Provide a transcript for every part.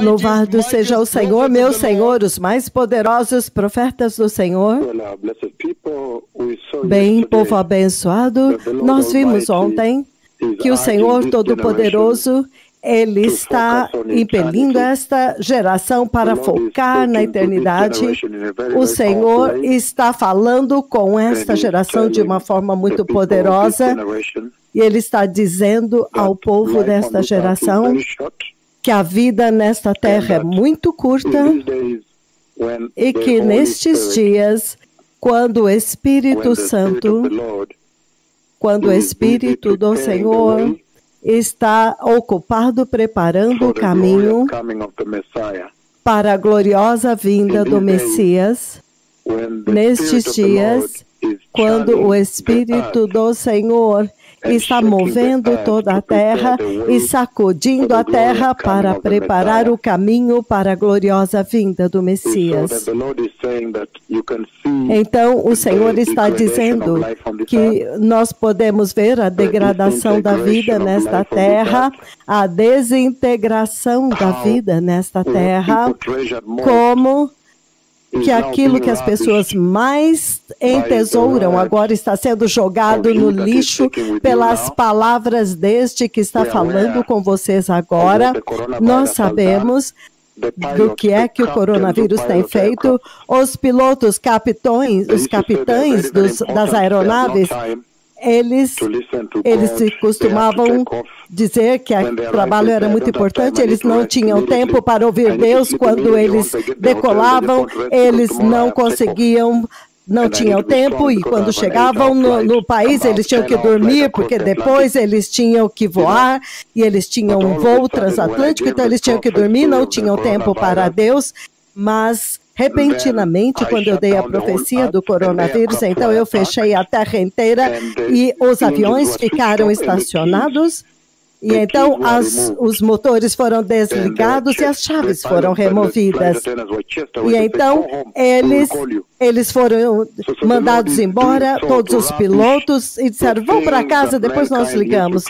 Louvado seja o Senhor, meu Senhor, os mais poderosos profetas do Senhor. Bem, povo abençoado, nós vimos ontem que o Senhor Todo-Poderoso, Ele está impelindo esta geração para focar na eternidade. O Senhor está falando com esta geração de uma forma muito poderosa. E Ele está dizendo ao povo desta geração que a vida nesta terra é muito curta e que nestes dias, quando o Espírito Santo, quando o Espírito do Senhor está ocupado preparando o caminho para a gloriosa vinda do Messias, nestes dias, quando o Espírito do Senhor está movendo toda a terra e sacudindo a terra para preparar o caminho para a gloriosa vinda do Messias. Então, o Senhor está dizendo que nós podemos ver a degradação da vida nesta terra, a desintegração da vida nesta terra, como que aquilo que as pessoas mais entesouram agora está sendo jogado no lixo pelas palavras deste que está falando com vocês agora. Nós sabemos do que é que o coronavírus tem feito. Os pilotos, os capitães das aeronaves, eles costumavam dizer que o trabalho era muito importante, eles não tinham tempo para ouvir Deus quando eles decolavam, eles não conseguiam, não tinham tempo, e quando chegavam no país eles tinham que dormir, porque depois eles tinham que voar, e eles tinham um voo transatlântico, então eles tinham que dormir, não tinham tempo para Deus, mas repentinamente, quando eu dei a profecia do coronavírus, então eu fechei a terra inteira e os aviões ficaram estacionados. E então os motores foram desligados e as chaves foram removidas. E então eles foram mandados embora, todos os pilotos, e disseram, vão para casa, depois nós ligamos.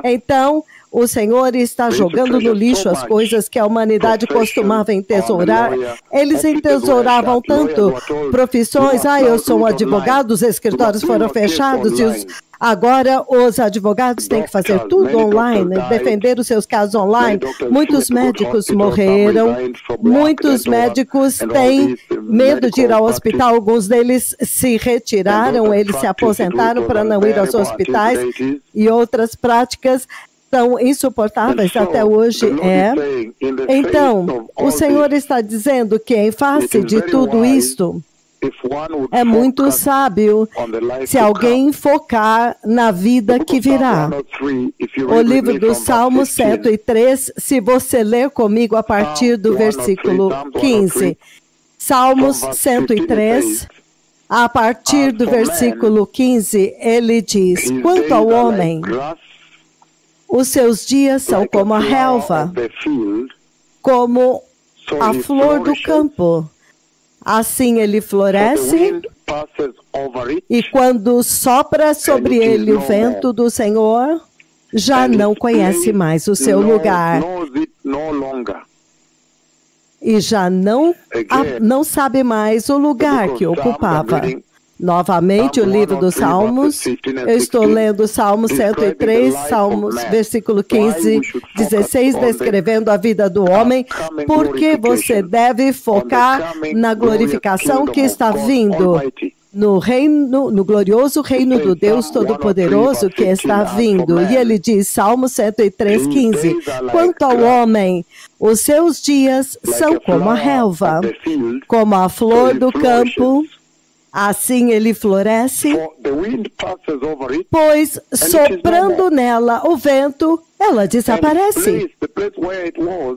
Então o Senhor está jogando no lixo as coisas que a humanidade costumava entesourar. Eles entesouravam tanto profissões, eu sou um advogado, os escritórios foram fechados e agora os advogados têm que fazer tudo online, defender os seus casos online. Muitos médicos morreram, muitos médicos têm medo de ir ao hospital, alguns deles se retiraram, eles se aposentaram para não ir aos hospitais, e outras práticas são insuportáveis até hoje. Então, o Senhor está dizendo que em face de tudo isto, é muito sábio se alguém focar na vida que virá. O livro do Salmo 103, se você ler comigo a partir do versículo 15. Salmos 103, a partir do versículo 15, ele diz, quanto ao homem, os seus dias são como a relva, como a flor do campo. Assim ele floresce, e quando sopra sobre ele o vento do Senhor, já não conhece mais o seu lugar. E já não sabe mais o lugar que ocupava. Novamente, o livro dos Salmos, eu estou lendo o Salmo 103, Salmos, versículo 15, 16, descrevendo a vida do homem, porque você deve focar na glorificação que está vindo, no glorioso reino do Deus Todo-Poderoso que está vindo. E ele diz, Salmo 103, 15, quanto ao homem, os seus dias são como a relva, como a flor do campo, assim ele floresce, pois soprando nela o vento, ela desaparece.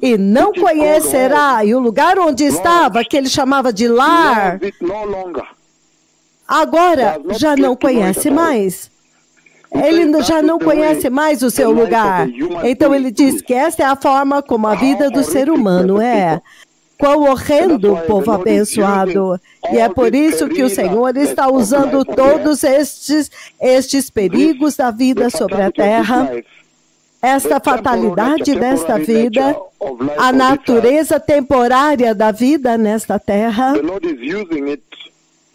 E não conhecerá, e o lugar onde estava, que ele chamava de lar, agora já não conhece mais. Ele já não conhece mais o seu lugar. Então ele diz que esta é a forma como a vida do ser humano é. Quão horrendo, povo abençoado. E é por isso que o Senhor está usando todos estes perigos da vida sobre a terra esta fatalidade desta vida, a natureza temporária da vida nesta terra,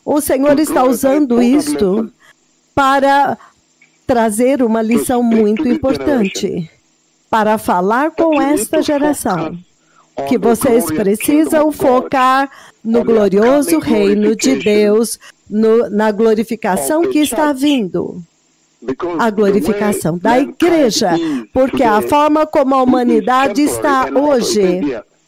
o Senhor está usando isto para trazer uma lição muito importante, para falar com esta geração, que vocês precisam focar no glorioso reino de Deus, na glorificação que está vindo. A glorificação da igreja, porque a forma como a humanidade está hoje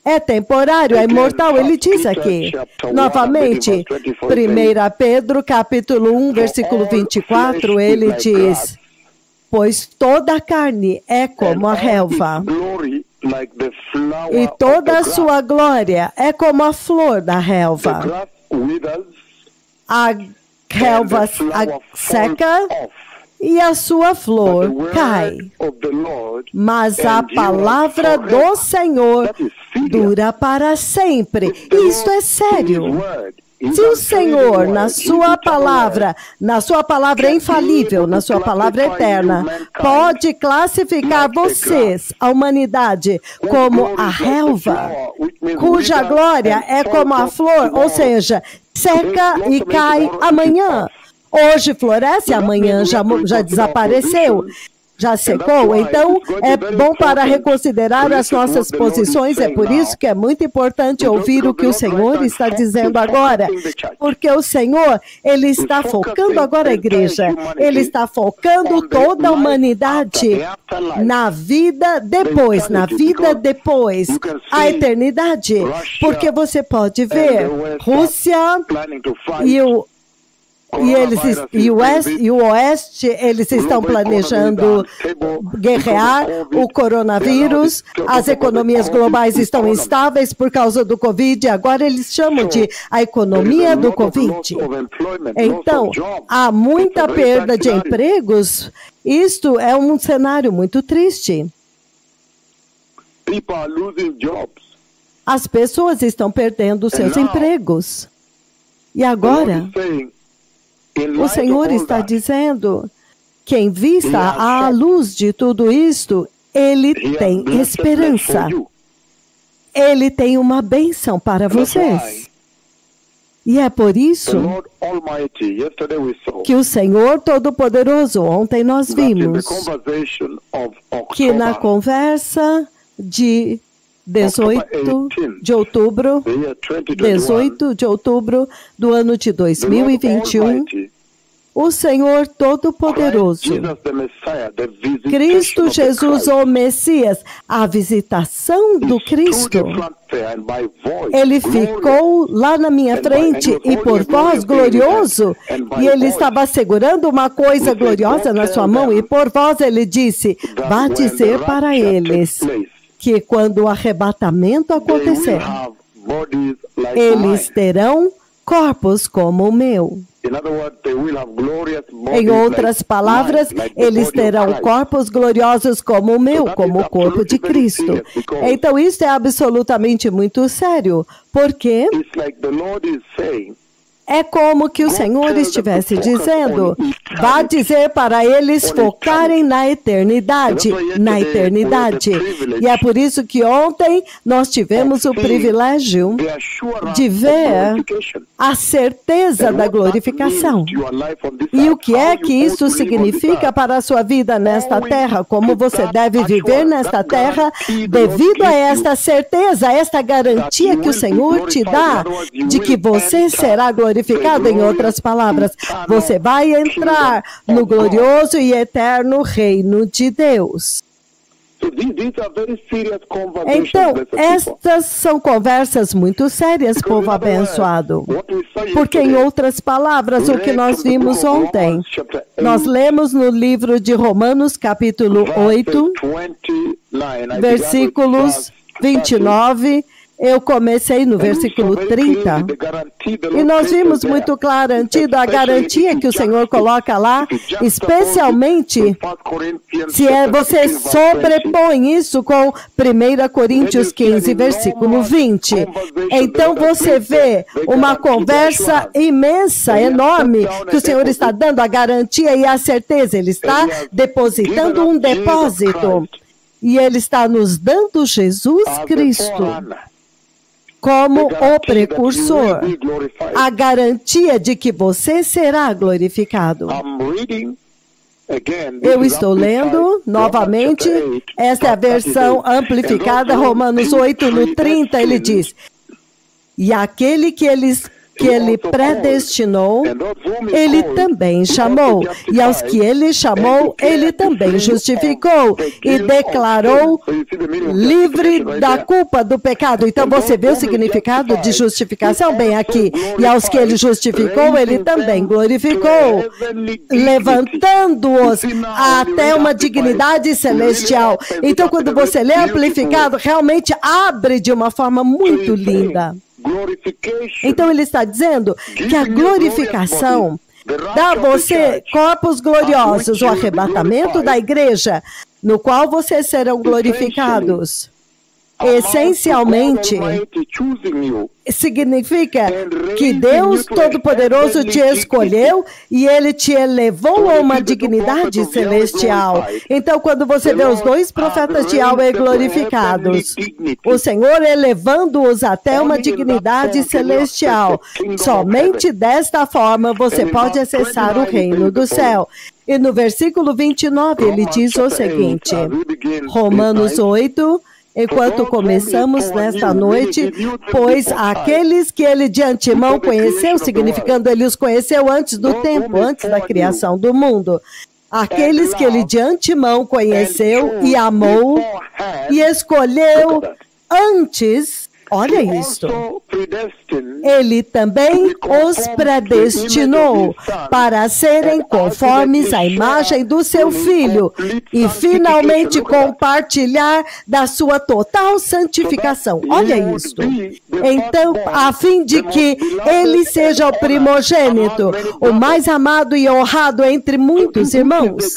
é temporário, é imortal. Ele diz aqui, novamente, 1 Pedro, capítulo 1, versículo 24, ele diz, pois toda a carne é como a relva, e toda a sua glória é como a flor da relva. A relva seca e a sua flor cai, mas a palavra do Senhor dura para sempre. Isto é sério. Se o Senhor, na sua palavra infalível, na sua palavra eterna, pode classificar vocês, a humanidade, como a relva, cuja glória é como a flor, ou seja, seca e cai amanhã. Hoje floresce, amanhã já desapareceu, já secou. Então, é bom para reconsiderar as nossas posições. É por isso que é muito importante ouvir o que o Senhor está dizendo agora. Porque o Senhor, Ele está focando agora a igreja. Ele está focando toda a humanidade na vida depois, a eternidade. Porque você pode ver, Rússia e o Oeste, eles estão planejando guerrear o coronavírus, as economias globais estão instáveis por causa do Covid, agora eles chamam de a economia do Covid. Então, há muita perda de empregos, isto é um cenário muito triste. As pessoas estão perdendo seus empregos. E agora, o Senhor está dizendo que em vista à luz de tudo isto, Ele tem esperança. Ele tem uma bênção para vocês. E é por isso que o Senhor Todo-Poderoso, ontem nós vimos que na conversa de 18 de outubro do ano de 2021, o Senhor Todo-Poderoso, Cristo Jesus, o Messias, a visitação do Cristo, Ele ficou lá na minha frente e por voz glorioso, e Ele estava segurando uma coisa gloriosa na sua mão, e por voz Ele disse, vá dizer para eles que quando o arrebatamento acontecer, eles terão corpos como o meu. Em outras palavras, eles terão corpos gloriosos como o meu, como o corpo de Cristo. Então, isso é absolutamente muito sério, porque é como que o Senhor estivesse dizendo, vá dizer para eles focarem na eternidade, E é por isso que ontem nós tivemos o privilégio de ver a certeza da glorificação. E o que é que isso significa para a sua vida nesta terra? Como você deve viver nesta terra devido a esta certeza, a esta garantia que o Senhor te dá de que você será glorificado. Em outras palavras, você vai entrar no glorioso e eterno reino de Deus. Então, estas são conversas muito sérias, povo abençoado. Porque, em outras palavras, o que nós vimos ontem, nós lemos no livro de Romanos, capítulo 8, versículos 29, eu comecei no versículo 30, e nós vimos muito garantido a garantia que o Senhor coloca lá, especialmente se você sobrepõe isso com 1 Coríntios 15, versículo 20. Então você vê uma conversa imensa, enorme, que o Senhor está dando a garantia e a certeza, Ele está depositando um depósito. E Ele está nos dando Jesus Cristo como o precursor, a garantia de que você será glorificado. Eu estou lendo novamente, esta é a versão amplificada, Romanos 8, no 30, ele diz: e aquele que ele predestinou, ele também chamou. E aos que ele chamou, ele também justificou e declarou livre da culpa do pecado. Então você vê o significado de justificação bem aqui. E aos que ele justificou, ele também glorificou, levantando-os até uma dignidade celestial. Então quando você lê amplificado, realmente abre de uma forma muito linda. Então ele está dizendo que a glorificação dá a você corpos gloriosos, o arrebatamento da igreja, no qual vocês serão glorificados. Essencialmente, significa que Deus Todo-Poderoso te escolheu e Ele te elevou a uma dignidade celestial. Então, quando você vê os dois profetas de Yahweh glorificados, o Senhor elevando-os até uma dignidade celestial, somente desta forma você pode acessar o reino do céu. E no versículo 29 ele diz o seguinte, Romanos 8, enquanto começamos nesta noite, pois aqueles que ele de antemão conheceu, significando ele os conheceu antes do tempo, antes da criação do mundo. Aqueles que ele de antemão conheceu e amou e escolheu antes, olha isso, ele também os predestinou para serem conformes à imagem do seu Filho e finalmente compartilhar da sua total santificação. Olha isso. Então, a fim de que ele seja o primogênito, o mais amado e honrado entre muitos irmãos.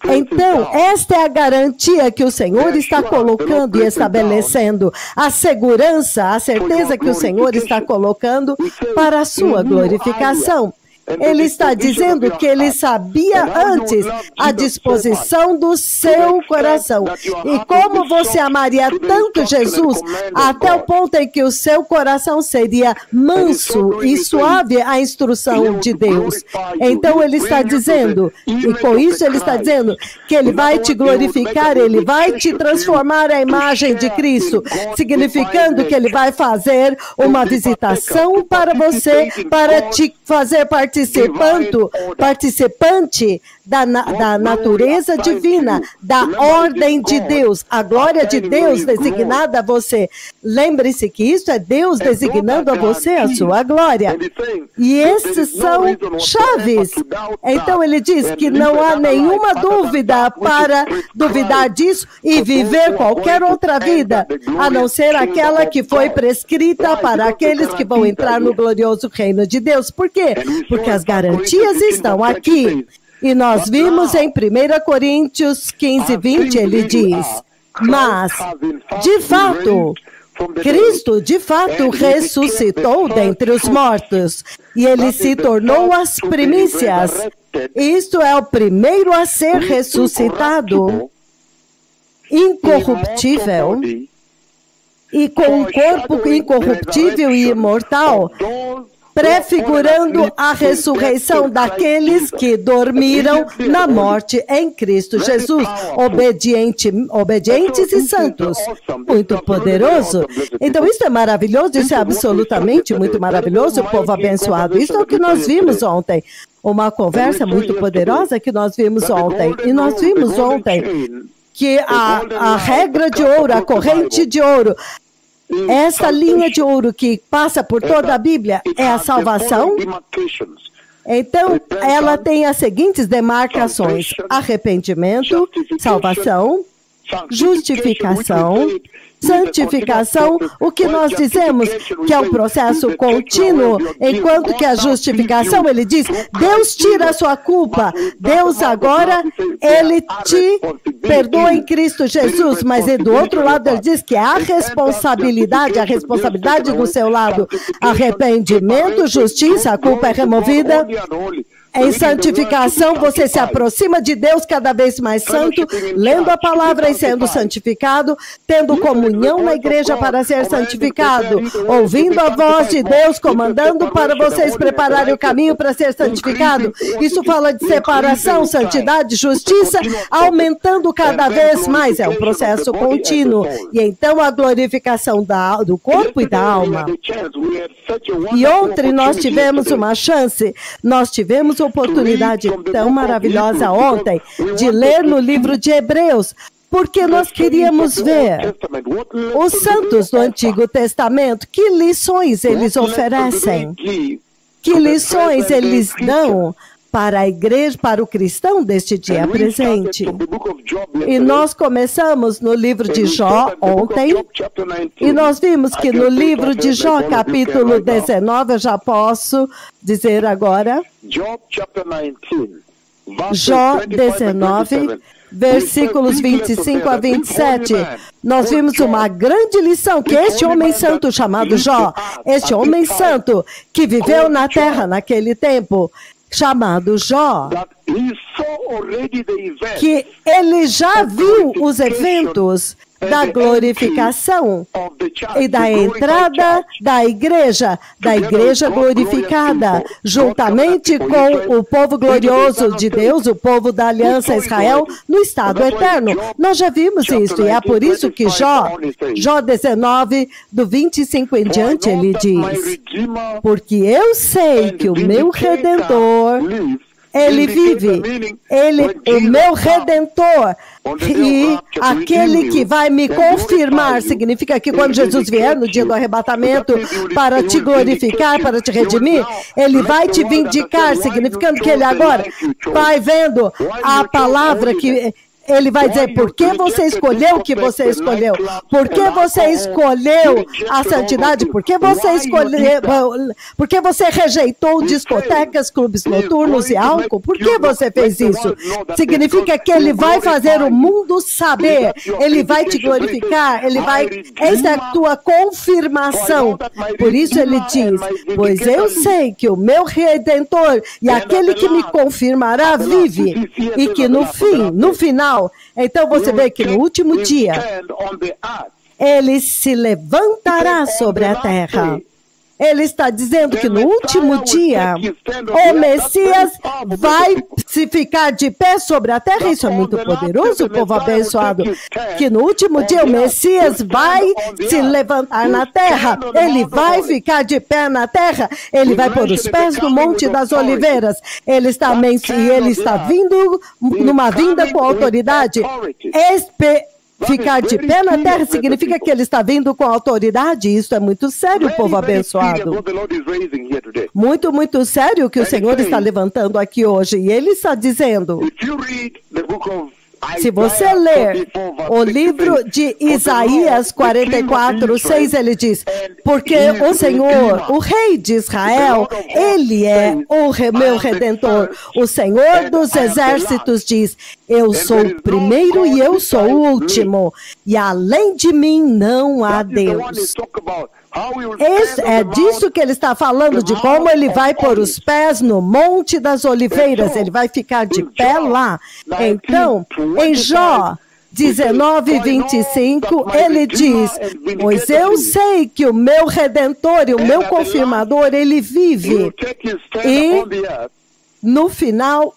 Então, esta é a garantia que o Senhor está colocando e estabelecendo, a segurança, a certeza que o Senhor está colocando para a sua glorificação. Ele está dizendo que ele sabia antes a disposição do seu coração. E como você amaria tanto Jesus, até o ponto em que o seu coração seria manso e suave à instrução de Deus. Então ele está dizendo, e com isso ele está dizendo, que ele vai te glorificar, ele vai te transformar à imagem de Cristo, significando que ele vai fazer uma visitação para você, para te fazer participante da natureza divina, da ordem de Deus, a glória de Deus designada a você. Lembre-se que isso é Deus designando a você a sua glória. E esses são chaves. Então ele diz que não há nenhuma dúvida para duvidar disso e viver qualquer outra vida, a não ser aquela que foi prescrita para aqueles que vão entrar no glorioso reino de Deus. Por quê? Porque as garantias estão aqui. E nós vimos em 1 Coríntios 15, 20, ele diz, mas, de fato, Cristo, de fato, ressuscitou dentre os mortos, e ele se tornou as primícias. Isto é o primeiro a ser ressuscitado, incorruptível, e com um corpo incorruptível e imortal, prefigurando a ressurreição daqueles que dormiram na morte em Cristo Jesus, obedientes e santos. Muito poderoso. Então isso é maravilhoso, isso é absolutamente muito maravilhoso, povo abençoado. Isso é o que nós vimos ontem. Uma conversa muito poderosa que nós vimos ontem. E nós vimos ontem que a regra de ouro, a corrente de ouro, essa linha de ouro que passa por toda a Bíblia é a salvação. Então, ela tem as seguintes demarcações: arrependimento, salvação, justificação, santificação, o que nós dizemos que é um processo contínuo, enquanto que a justificação, ele diz, Deus tira a sua culpa, Deus agora, ele te perdoa em Cristo Jesus, mas do outro lado ele diz que a responsabilidade do seu lado, arrependimento, justiça, a culpa é removida, Em santificação, você se aproxima de Deus cada vez mais santo, lendo a palavra e sendo santificado, tendo comunhão na igreja para ser santificado, ouvindo a voz de Deus comandando para vocês prepararem o caminho para ser santificado. Isso fala de separação, santidade, justiça, aumentando cada vez mais. É um processo contínuo. E então a glorificação do corpo e da alma. E ontem nós tivemos uma chance, nós tivemos oportunidade tão maravilhosa ontem de ler no livro de Hebreus, porque nós queríamos ver os santos do Antigo Testamento, que lições eles oferecem, que lições eles dão para a igreja, para o cristão deste dia presente. E nós começamos no livro de Jó ontem, e nós vimos que no livro de Jó, capítulo 19, eu já posso dizer agora, Jó 19, versículos 25 a 27, nós vimos uma grande lição que este homem santo chamado Jó, este homem santo que viveu na terra naquele tempo, chamado Jó, que ele já viu os eventos da glorificação e da entrada da igreja glorificada, juntamente com o povo glorioso de Deus, o povo da aliança Israel, no estado eterno. Nós já vimos isso, e é por isso que Jó 19, do 25 em diante, ele diz: porque eu sei que o meu Redentor, ele vive, o meu Redentor, e aquele que vai me confirmar, significa que quando Jesus vier no dia do arrebatamento para te glorificar, para te redimir, ele vai te vindicar, significando que ele agora vai vendo a palavra que... Ele vai dizer, por que você escolheu o que você escolheu? Por que você escolheu a santidade? Por que você rejeitou discotecas, clubes noturnos e álcool? Por que você fez isso? Significa que ele vai fazer o mundo saber, ele vai te glorificar, essa é a tua confirmação. Por isso ele diz, pois eu sei que o meu Redentor e aquele que me confirmará vive, e que no final, então você vê que no último dia, ele se levantará sobre a terra. Ele está dizendo que no último dia, o Messias vai se ficar de pé sobre a terra. Isso é muito poderoso, povo abençoado. Que no último dia, o Messias vai se levantar na terra. Ele vai ficar de pé na terra. Ele vai pôr os pés no Monte das Oliveiras. Ele está vindo numa vinda com autoridade. Ficar de pé na terra significa que ele está vindo com autoridade. Isso é muito sério, povo abençoado. Muito, muito sério o que o Senhor está levantando aqui hoje. E ele está dizendo, se você ler o livro de Isaías 44:6, ele diz, porque o Senhor, o Rei de Israel, ele é o meu Redentor. O Senhor dos Exércitos diz, eu sou o primeiro e eu sou o último, e além de mim não há Deus. É disso que ele está falando, de como ele vai pôr os pés no Monte das Oliveiras, ele vai ficar de pé lá. Então, em Jó 19:25, ele diz, pois eu sei que o meu Redentor e o meu confirmador, ele vive, e no final,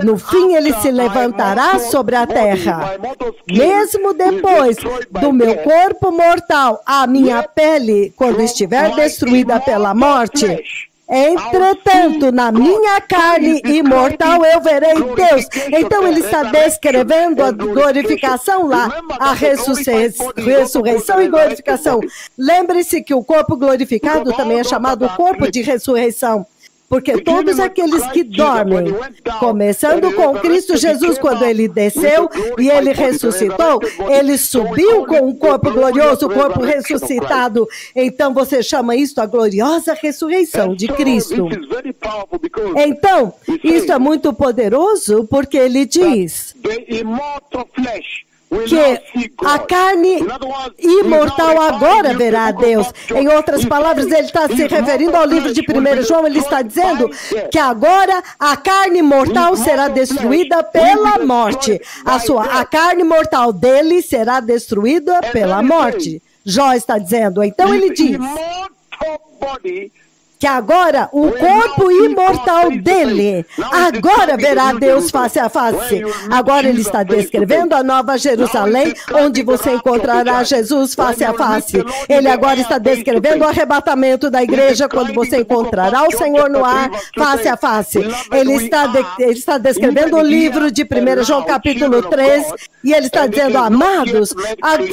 no fim, ele se levantará sobre a terra. Mesmo depois do meu corpo mortal, a minha pele, quando estiver destruída pela morte, entretanto, na minha carne imortal eu verei Deus. Então ele está descrevendo a glorificação lá, a ressurreição e glorificação. Lembre-se que o corpo glorificado também é chamado corpo de ressurreição. Porque todos aqueles que dormem, começando com Cristo Jesus, quando ele desceu e ele ressuscitou, ele subiu com um corpo glorioso, o corpo ressuscitado. Então você chama isso a gloriosa ressurreição de Cristo. Então, isso é muito poderoso, porque ele diz que a carne imortal agora verá a Deus. Em outras palavras, ele está se referindo ao livro de 1 João, ele está dizendo que agora a carne mortal será destruída pela morte. A carne mortal dele será destruída pela morte. Jó está dizendo, então ele diz que agora o corpo imortal dele, agora verá Deus face a face. Agora ele está descrevendo a Nova Jerusalém, onde você encontrará Jesus face a face. Ele agora está descrevendo o arrebatamento da igreja, quando você encontrará o Senhor no ar, face a face. Ele está descrevendo o livro de 1 João capítulo 3, e ele está dizendo, amados,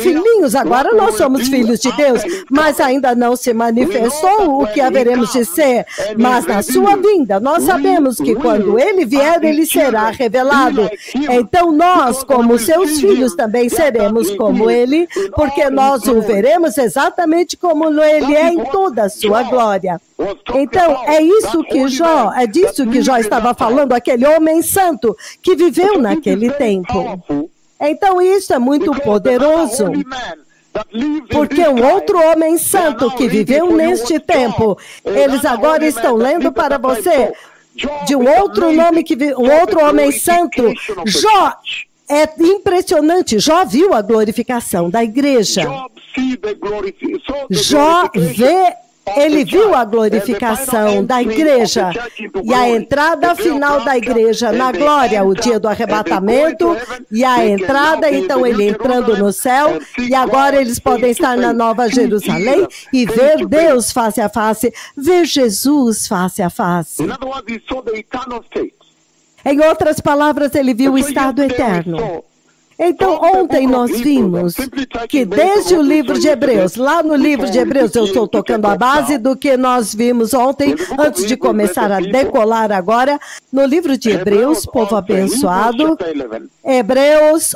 filhinhos, agora nós somos filhos de Deus, mas ainda não se manifestou o que haveremos de ser, mas na sua vinda, nós sabemos que quando ele vier, ele será revelado. Então nós, como seus filhos, também seremos como ele, porque nós o veremos exatamente como ele é em toda a sua glória. Então, é disso que Jó estava falando, aquele homem santo que viveu naquele tempo. Então isso é muito poderoso. Porque um outro homem santo que viveu neste tempo, eles agora estão lendo para você de um outro homem santo. Jó, é impressionante, Jó viu a glorificação da igreja. Ele viu a glorificação da igreja e a entrada final da igreja na glória, o dia do arrebatamento e a entrada, então ele entrando no céu, e agora eles podem estar na Nova Jerusalém e ver Deus face a face, ver Jesus face a face. Em outras palavras, ele viu o estado eterno. Então, ontem nós vimos que desde o livro de Hebreus, lá no livro de Hebreus, eu estou tocando a base do que nós vimos ontem, antes de começar a decolar agora, no livro de Hebreus, povo abençoado, Hebreus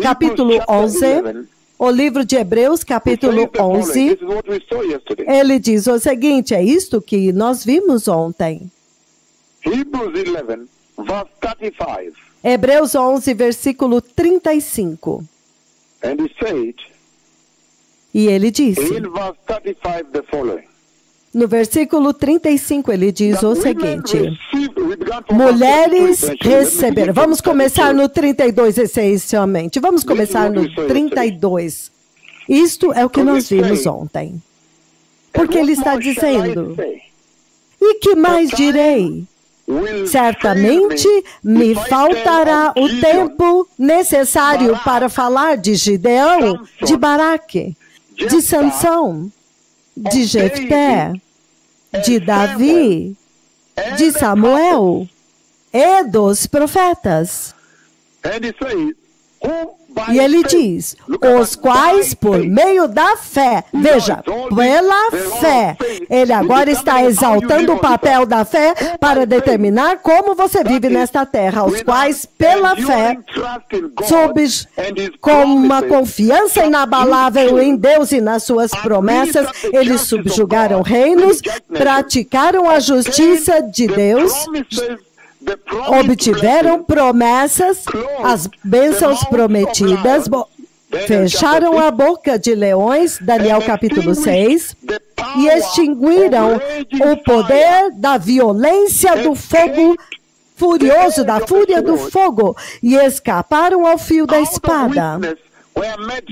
capítulo 11, o livro de Hebreus, capítulo 11, ele diz o seguinte, é isto que nós vimos ontem. Hebreus 11, versículo 35. E ele disse, no versículo 35, ele diz o seguinte, mulheres receberam. Vamos começar no 32, essencialmente. Vamos começar no 32. Isto é o que nós vimos ontem. Porque ele está dizendo, e que mais direi? Certamente me faltará o tempo necessário para falar de Gideão, de Baraque, de Sansão, de Jefté, de Davi, de Samuel e dos profetas. E ele diz, os quais por meio da fé, veja, pela fé, ele agora está exaltando o papel da fé para determinar como você vive nesta terra, os quais pela fé, com uma confiança inabalável em Deus e nas suas promessas, eles subjugaram reinos, praticaram a justiça de Deus, obtiveram promessas, as bênçãos prometidas, fecharam a boca de leões, Daniel capítulo 6, e extinguiram o poder da violência do fogo furioso, da fúria do fogo, e escaparam ao fio da espada.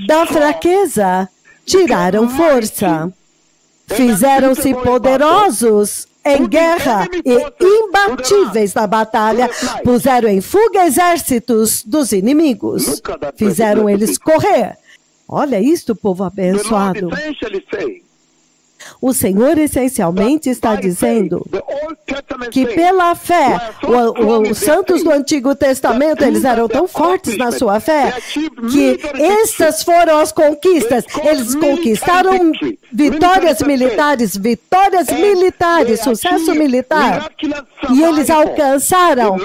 Da fraqueza, tiraram força, fizeram-se poderosos em guerra e imbatíveis na batalha, puseram em fuga exércitos dos inimigos, fizeram eles correr. Olha isto, povo abençoado. O Senhor essencialmente está dizendo que pela fé, os santos do Antigo Testamento, eles eram tão fortes na sua fé, que estas foram as conquistas. Eles conquistaram vitórias militares, sucesso militar. E eles alcançaram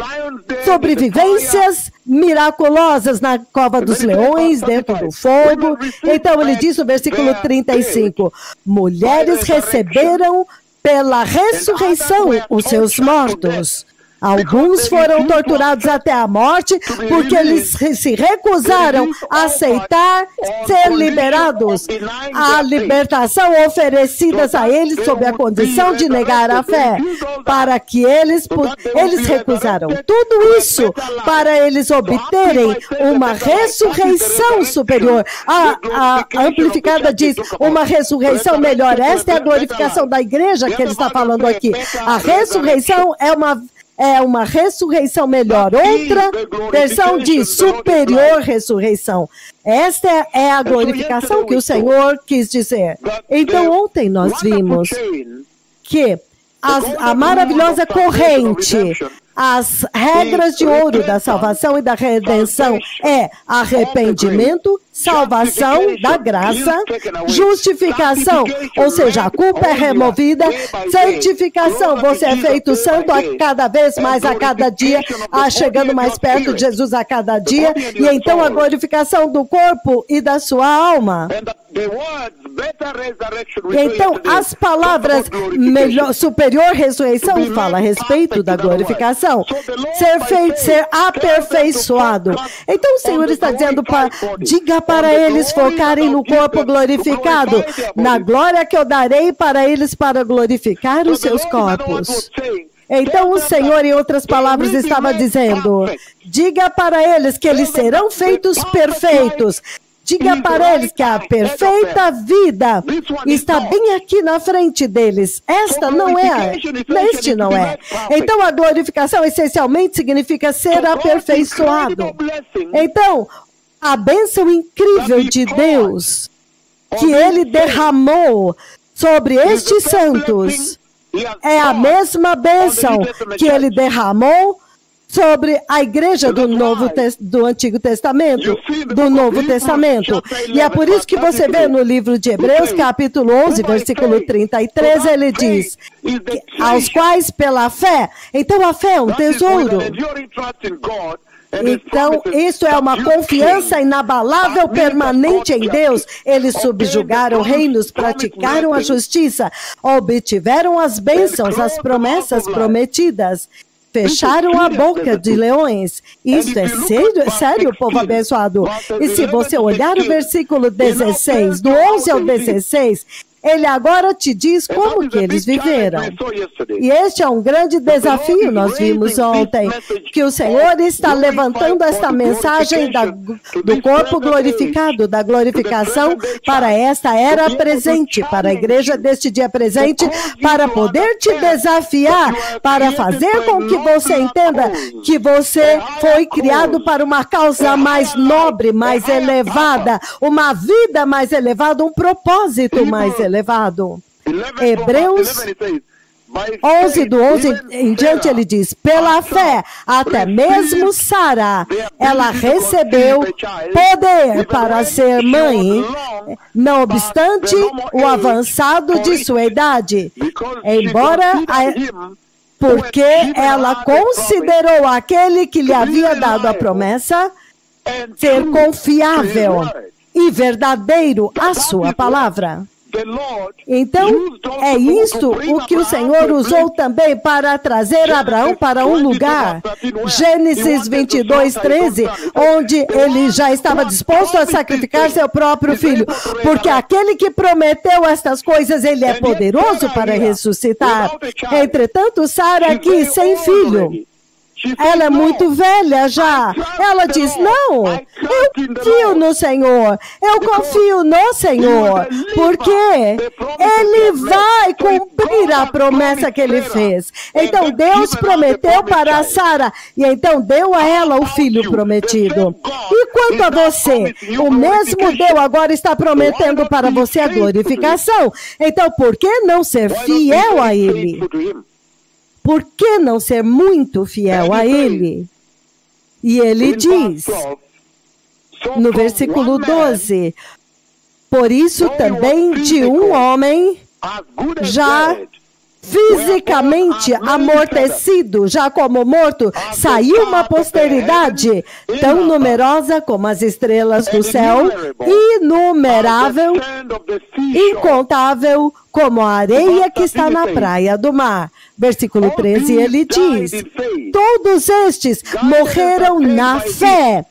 sobrevivências miraculosas na cova dos leões, dentro do fogo. Então ele diz no versículo 35, mulheres receberam pela ressurreição os seus mortos. Alguns foram torturados até a morte porque eles se recusaram a aceitar ser liberados. A libertação oferecida a eles sob a condição de negar a fé, para que eles recusaram tudo isso para eles obterem uma ressurreição superior. A Amplificada diz uma ressurreição melhor. Esta é a glorificação da igreja que ele está falando aqui. A ressurreição é uma ressurreição melhor. Outra versão diz superior ressurreição. Esta é a glorificação que o Senhor quis dizer. Então, ontem nós vimos que a maravilhosa corrente, as regras de ouro da salvação e da redenção é arrependimento, salvação da graça, justificação, ou seja, a culpa é removida, santificação, você é feito santo a cada vez mais, a cada dia, chegando mais perto de Jesus a cada dia, e então a glorificação do corpo e da sua alma. Então, as palavras superior ressurreição fala a respeito da glorificação, ser feito, ser aperfeiçoado. Então, o Senhor está dizendo, diga para eles focarem no corpo glorificado, na glória que eu darei para eles para glorificar os seus corpos. Então o Senhor, em outras palavras, estava dizendo, diga para eles que eles serão feitos perfeitos. Diga para eles que a perfeita vida está bem aqui na frente deles. Esta não é. Este não é. Então, a glorificação essencialmente significa ser aperfeiçoado. Então, a bênção incrível de Deus que Ele derramou sobre estes santos é a mesma bênção que Ele derramou sobre a igreja do Antigo Testamento, do Novo Testamento. E é por isso que você vê no livro de Hebreus, capítulo 11, versículo 33, ele diz, aos quais pela fé. Então a fé é um tesouro. Então, isso é uma confiança inabalável, permanente em Deus. Eles subjugaram reinos, praticaram a justiça, obtiveram as bênçãos, as promessas prometidas. Fecharam a boca de leões. Isso é sério, povo abençoado. E se você olhar o versículo 16, do 11 ao 16, ele agora te diz como que eles viveram. E este é um grande desafio, nós vimos ontem, que o Senhor está levantando esta mensagem do corpo glorificado, da glorificação, para esta era presente, para a igreja deste dia presente, para poder te desafiar, para fazer com que você entenda que você foi criado para uma causa mais nobre, mais elevada, uma vida mais elevada, um propósito mais elevado. Hebreus 11, do 11 em diante, ele diz, pela fé, até mesmo Sara, ela recebeu poder para ser mãe, não obstante o avançado de sua idade, porque ela considerou aquele que lhe havia dado a promessa ser confiável e verdadeiro a sua palavra. Então, é isto o que o Senhor usou também para trazer Abraão para um lugar. Gênesis 22, 13, onde ele já estava disposto a sacrificar seu próprio filho, porque aquele que prometeu estas coisas, ele é poderoso para ressuscitar. Entretanto, Sara aqui, sem filho, ela é muito velha já. Ela diz, não, eu confio no Senhor. Eu confio no Senhor. Porque Ele vai cumprir a promessa que Ele fez. Então Deus prometeu para Sara. E então deu a ela o filho prometido. E quanto a você? O mesmo Deus agora está prometendo para você a glorificação. Então por que não ser fiel a Ele? Por que não ser muito fiel a Ele? E ele diz, no versículo 12, por isso também de um homem já fisicamente amortecido, já como morto, saiu uma posteridade tão numerosa como as estrelas do céu, inumerável, incontável como a areia que está na praia do mar. Versículo 13, ele diz: todos estes morreram na fé,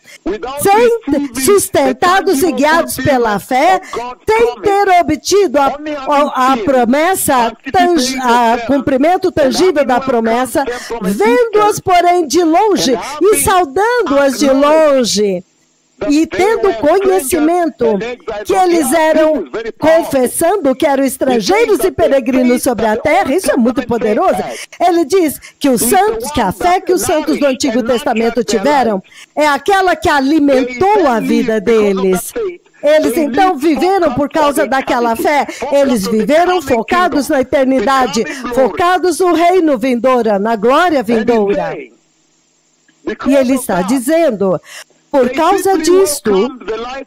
sustentados e guiados pela fé, sem ter obtido a promessa, o cumprimento tangível da promessa, vendo-as, porém, de longe e saudando-as de longe. E tendo conhecimento que eles eram, confessando que eram estrangeiros e peregrinos sobre a terra, isso é muito poderoso. Ele diz que os santos, que a fé que os santos do Antigo Testamento tiveram, é aquela que alimentou a vida deles. Eles então viveram por causa daquela fé, eles viveram focados na eternidade, focados no reino vindouro, na glória vindoura. E ele está dizendo: por causa disto,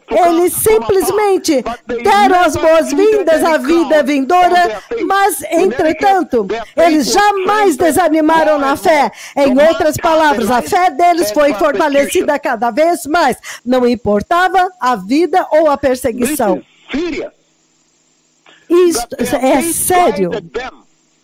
eles simplesmente deram as boas-vindas à vida vindoura, mas, entretanto, eles jamais desanimaram na fé. Em outras palavras, a fé deles foi fortalecida cada vez mais, não importava a vida ou a perseguição. Isto é sério,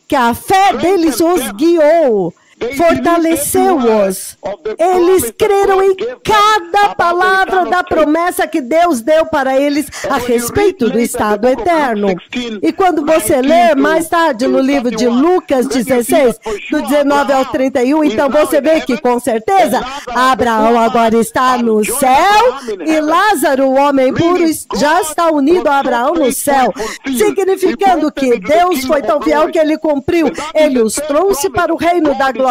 que a fé deles os guiou, fortaleceu-os. Eles creram em cada palavra da promessa que Deus deu para eles a respeito do estado eterno. E quando você lê mais tarde no livro de Lucas 16, do 19 ao 31, então você vê que com certeza Abraão agora está no céu e Lázaro, o homem puro, já está unido a Abraão no céu, significando que Deus foi tão fiel que ele cumpriu. Ele os trouxe para o reino da glória.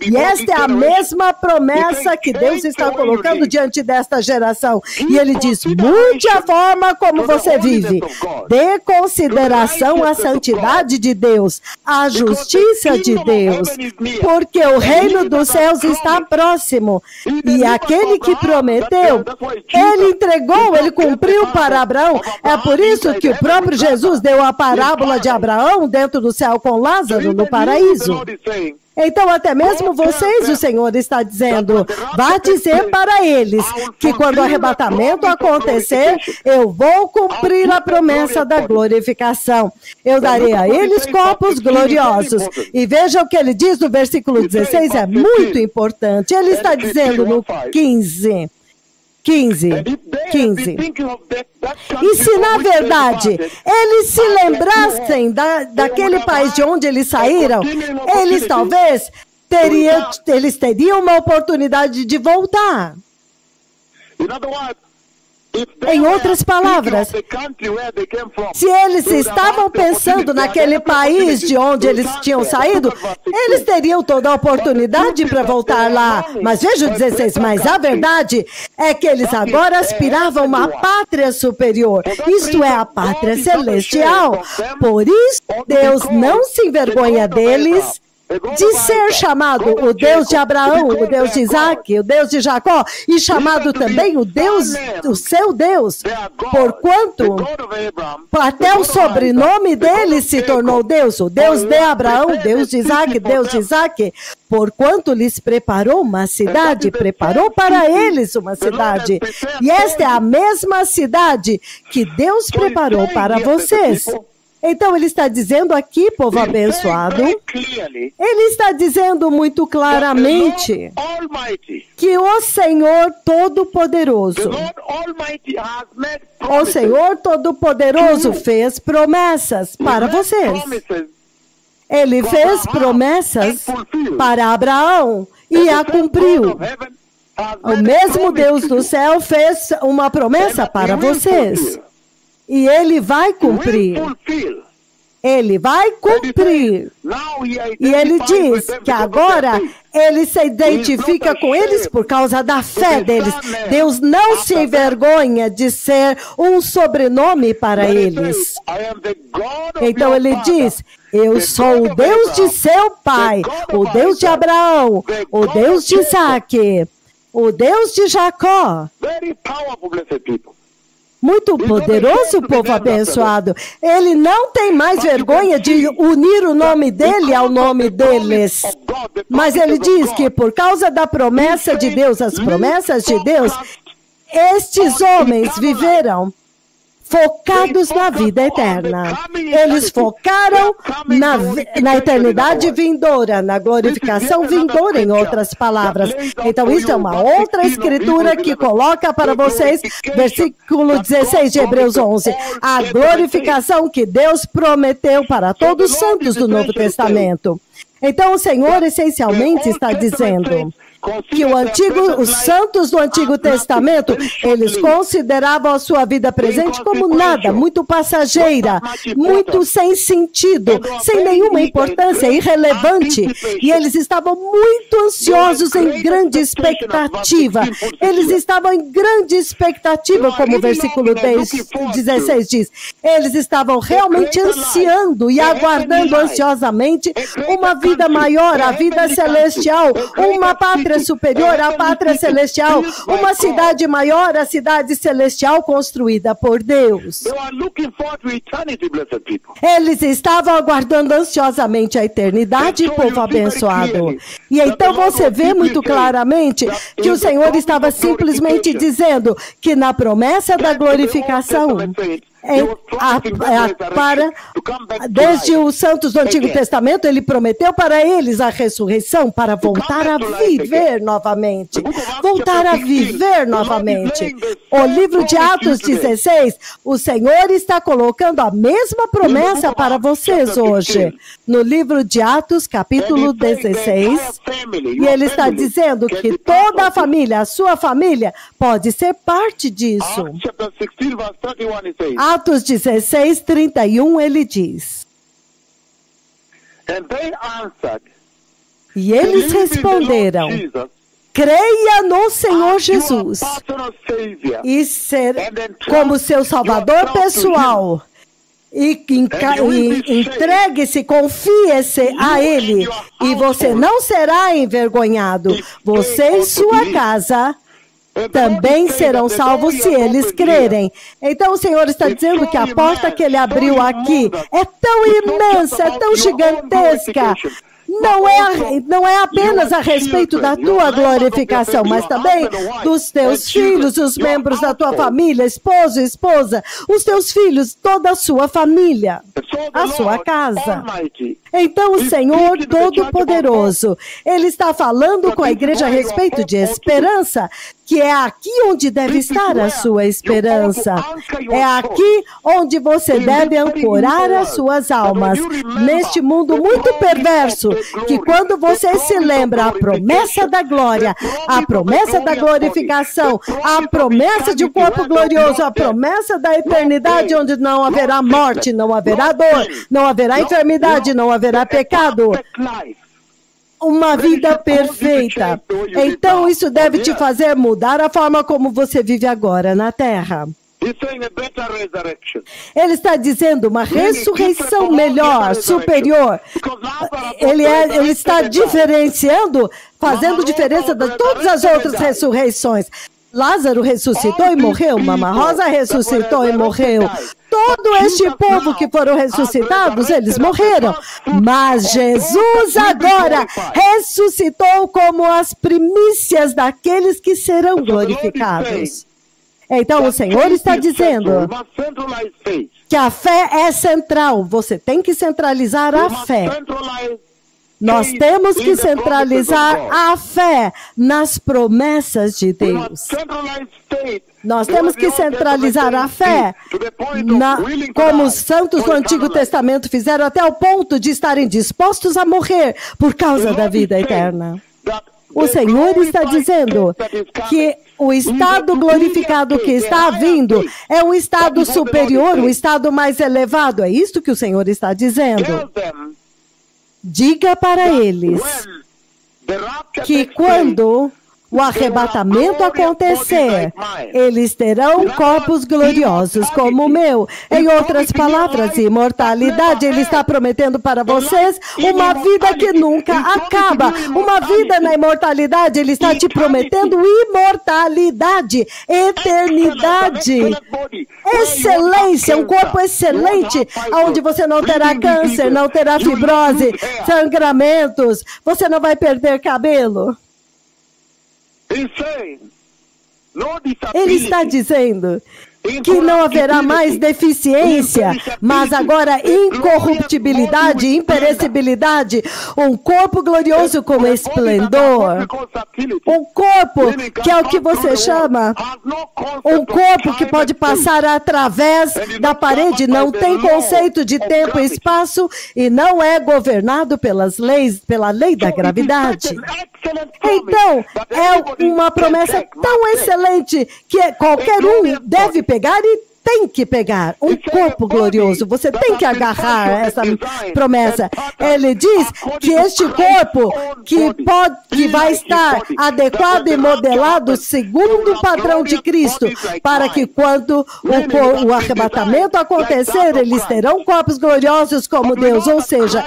E esta é a mesma promessa que Deus está colocando diante desta geração. E ele diz: mude a forma como você vive. Dê consideração à santidade de Deus, à justiça de Deus, porque o reino dos céus está próximo. E aquele que prometeu, ele entregou, ele cumpriu para Abraão. É por isso que o próprio Jesus deu a parábola de Abraão dentro do céu com Lázaro no paraíso. Então, até mesmo vocês, o Senhor está dizendo, vá dizer para eles que quando o arrebatamento acontecer, eu vou cumprir a promessa da glorificação. Eu darei a eles corpos gloriosos. E veja o que ele diz no versículo 16, é muito importante. Ele está dizendo no 15. E se na verdade eles se lembrassem daquele país de onde eles saíram, eles talvez teriam uma oportunidade de voltar. Em outras palavras, se eles estavam pensando naquele país de onde eles tinham saído, eles teriam toda a oportunidade para voltar lá. Mas veja o 16, mas a verdade é que eles agora aspiravam a uma pátria superior, isto é, a pátria celestial. Por isso, Deus não se envergonha deles de ser chamado o Deus de Abraão, o Deus de Isaac, o Deus de Jacó, e chamado também o Deus, o seu Deus, porquanto até o sobrenome dele se tornou Deus, o Deus de Abraão, Deus de Isaac, porquanto lhes preparou uma cidade, preparou para eles uma cidade, e esta é a mesma cidade que Deus preparou para vocês. Então ele está dizendo aqui, povo abençoado, ele está dizendo muito claramente que o Senhor Todo-Poderoso, fez promessas para vocês. Ele fez promessas para Abraão e a cumpriu. O mesmo Deus do céu fez uma promessa para vocês. E ele vai cumprir. Ele vai cumprir. E ele diz que agora ele se identifica com eles por causa da fé deles. Deus não se envergonha de ser um sobrenome para eles. Então ele diz: eu sou o Deus de seu pai, o Deus de Abraão, o Deus de Isaac, o Deus de Jacó. Muito poderoso, povo abençoado. Ele não tem mais vergonha de unir o nome dele ao nome deles. Mas ele diz que por causa da promessa de Deus, as promessas de Deus, estes homens viveram focados na vida eterna. Eles focaram na eternidade vindoura, na glorificação vindoura, em outras palavras. Então, isso é uma outra escritura que coloca para vocês, versículo 16 de Hebreus 11, a glorificação que Deus prometeu para todos os santos do Novo Testamento. Então, o Senhor essencialmente está dizendo que os santos do Antigo Testamento, eles consideravam a sua vida presente como nada, muito passageira, muito sem sentido, sem nenhuma importância, irrelevante. E eles estavam muito ansiosos, em grande expectativa. Eles estavam em grande expectativa, como o versículo 16 diz. Eles estavam realmente ansiando e aguardando ansiosamente uma vida maior, a vida celestial, uma pátria superior à pátria celestial, uma cidade maior, a cidade celestial construída por Deus. Eles estavam aguardando ansiosamente a eternidade, povo abençoado. E então você vê muito claramente que o Senhor estava simplesmente dizendo que na promessa da glorificação, desde os santos do Antigo Testamento, ele prometeu para eles a ressurreição para voltar a viver novamente. Voltar a viver novamente. O livro de Atos 16, o Senhor está colocando a mesma promessa para vocês hoje. No livro de Atos, capítulo 16, e ele está dizendo que toda a família, a sua família, pode ser parte disso. Atos 16, 31, ele diz: e eles responderam: creia no Senhor Jesus e ser como seu Salvador pessoal, e entregue-se, confie-se a Ele, e você não será envergonhado. Você e sua casa também serão salvos se eles crerem. Então o Senhor está dizendo que a porta que ele abriu aqui é tão imensa, é tão gigantesca. Não é apenas a respeito da tua glorificação, mas também dos teus filhos, os membros da tua família, esposo, esposa, os teus filhos, toda a sua família, a sua casa. Então o Senhor Todo-Poderoso, Ele está falando com a igreja a respeito de esperança, que é aqui onde deve estar a sua esperança. É aqui onde você deve ancorar as suas almas, neste mundo muito perverso, que quando você se lembra a promessa da glória, a promessa da glorificação, a promessa de um corpo glorioso, a promessa da eternidade, onde não haverá morte, não haverá dor, não haverá enfermidade, não haverá pecado. Uma vida perfeita. Então isso deve te fazer mudar a forma como você vive agora na terra. Ele está dizendo uma ressurreição melhor, superior. Ele está diferenciando, fazendo diferença de todas as outras ressurreições. Lázaro ressuscitou e morreu, Mama Rosa ressuscitou e morreu. Todo este povo que foram ressuscitados, eles morreram. Mas Jesus agora ressuscitou como as primícias daqueles que serão glorificados. Então o Senhor está dizendo que a fé é central. Você tem que centralizar a fé. Nós temos que centralizar a fé nas promessas de Deus. Nós temos que centralizar a fé, como os santos do Antigo Testamento fizeram, até o ponto de estarem dispostos a morrer por causa da vida eterna. O Senhor está dizendo que o estado glorificado que está vindo é um estado superior, um estado mais elevado. É isto que o Senhor está dizendo. Diga para eles que quando o arrebatamento acontecer, eles terão corpos gloriosos como o meu. Em outras palavras, imortalidade. Ele está prometendo para vocês uma vida que nunca acaba. Uma vida na imortalidade. Ele está te prometendo imortalidade, eternidade, excelência, um corpo excelente, onde você não terá câncer, não terá fibrose, sangramentos, você não vai perder cabelo. Ele está dizendo que não haverá mais deficiência, mas agora incorruptibilidade, imperecibilidade, um corpo glorioso com esplendor, um corpo que é o que você chama, um corpo que pode passar através da parede, não tem conceito de tempo e espaço e não é governado pela lei da gravidade. Então, é uma promessa tão excelente que qualquer um deve pegar e tem que pegar um corpo glorioso. Você tem que agarrar essa promessa. Ele diz que este corpo que vai estar adequado e modelado segundo o padrão de Cristo, para que quando o arrebatamento acontecer, eles terão corpos gloriosos como Deus. Ou seja,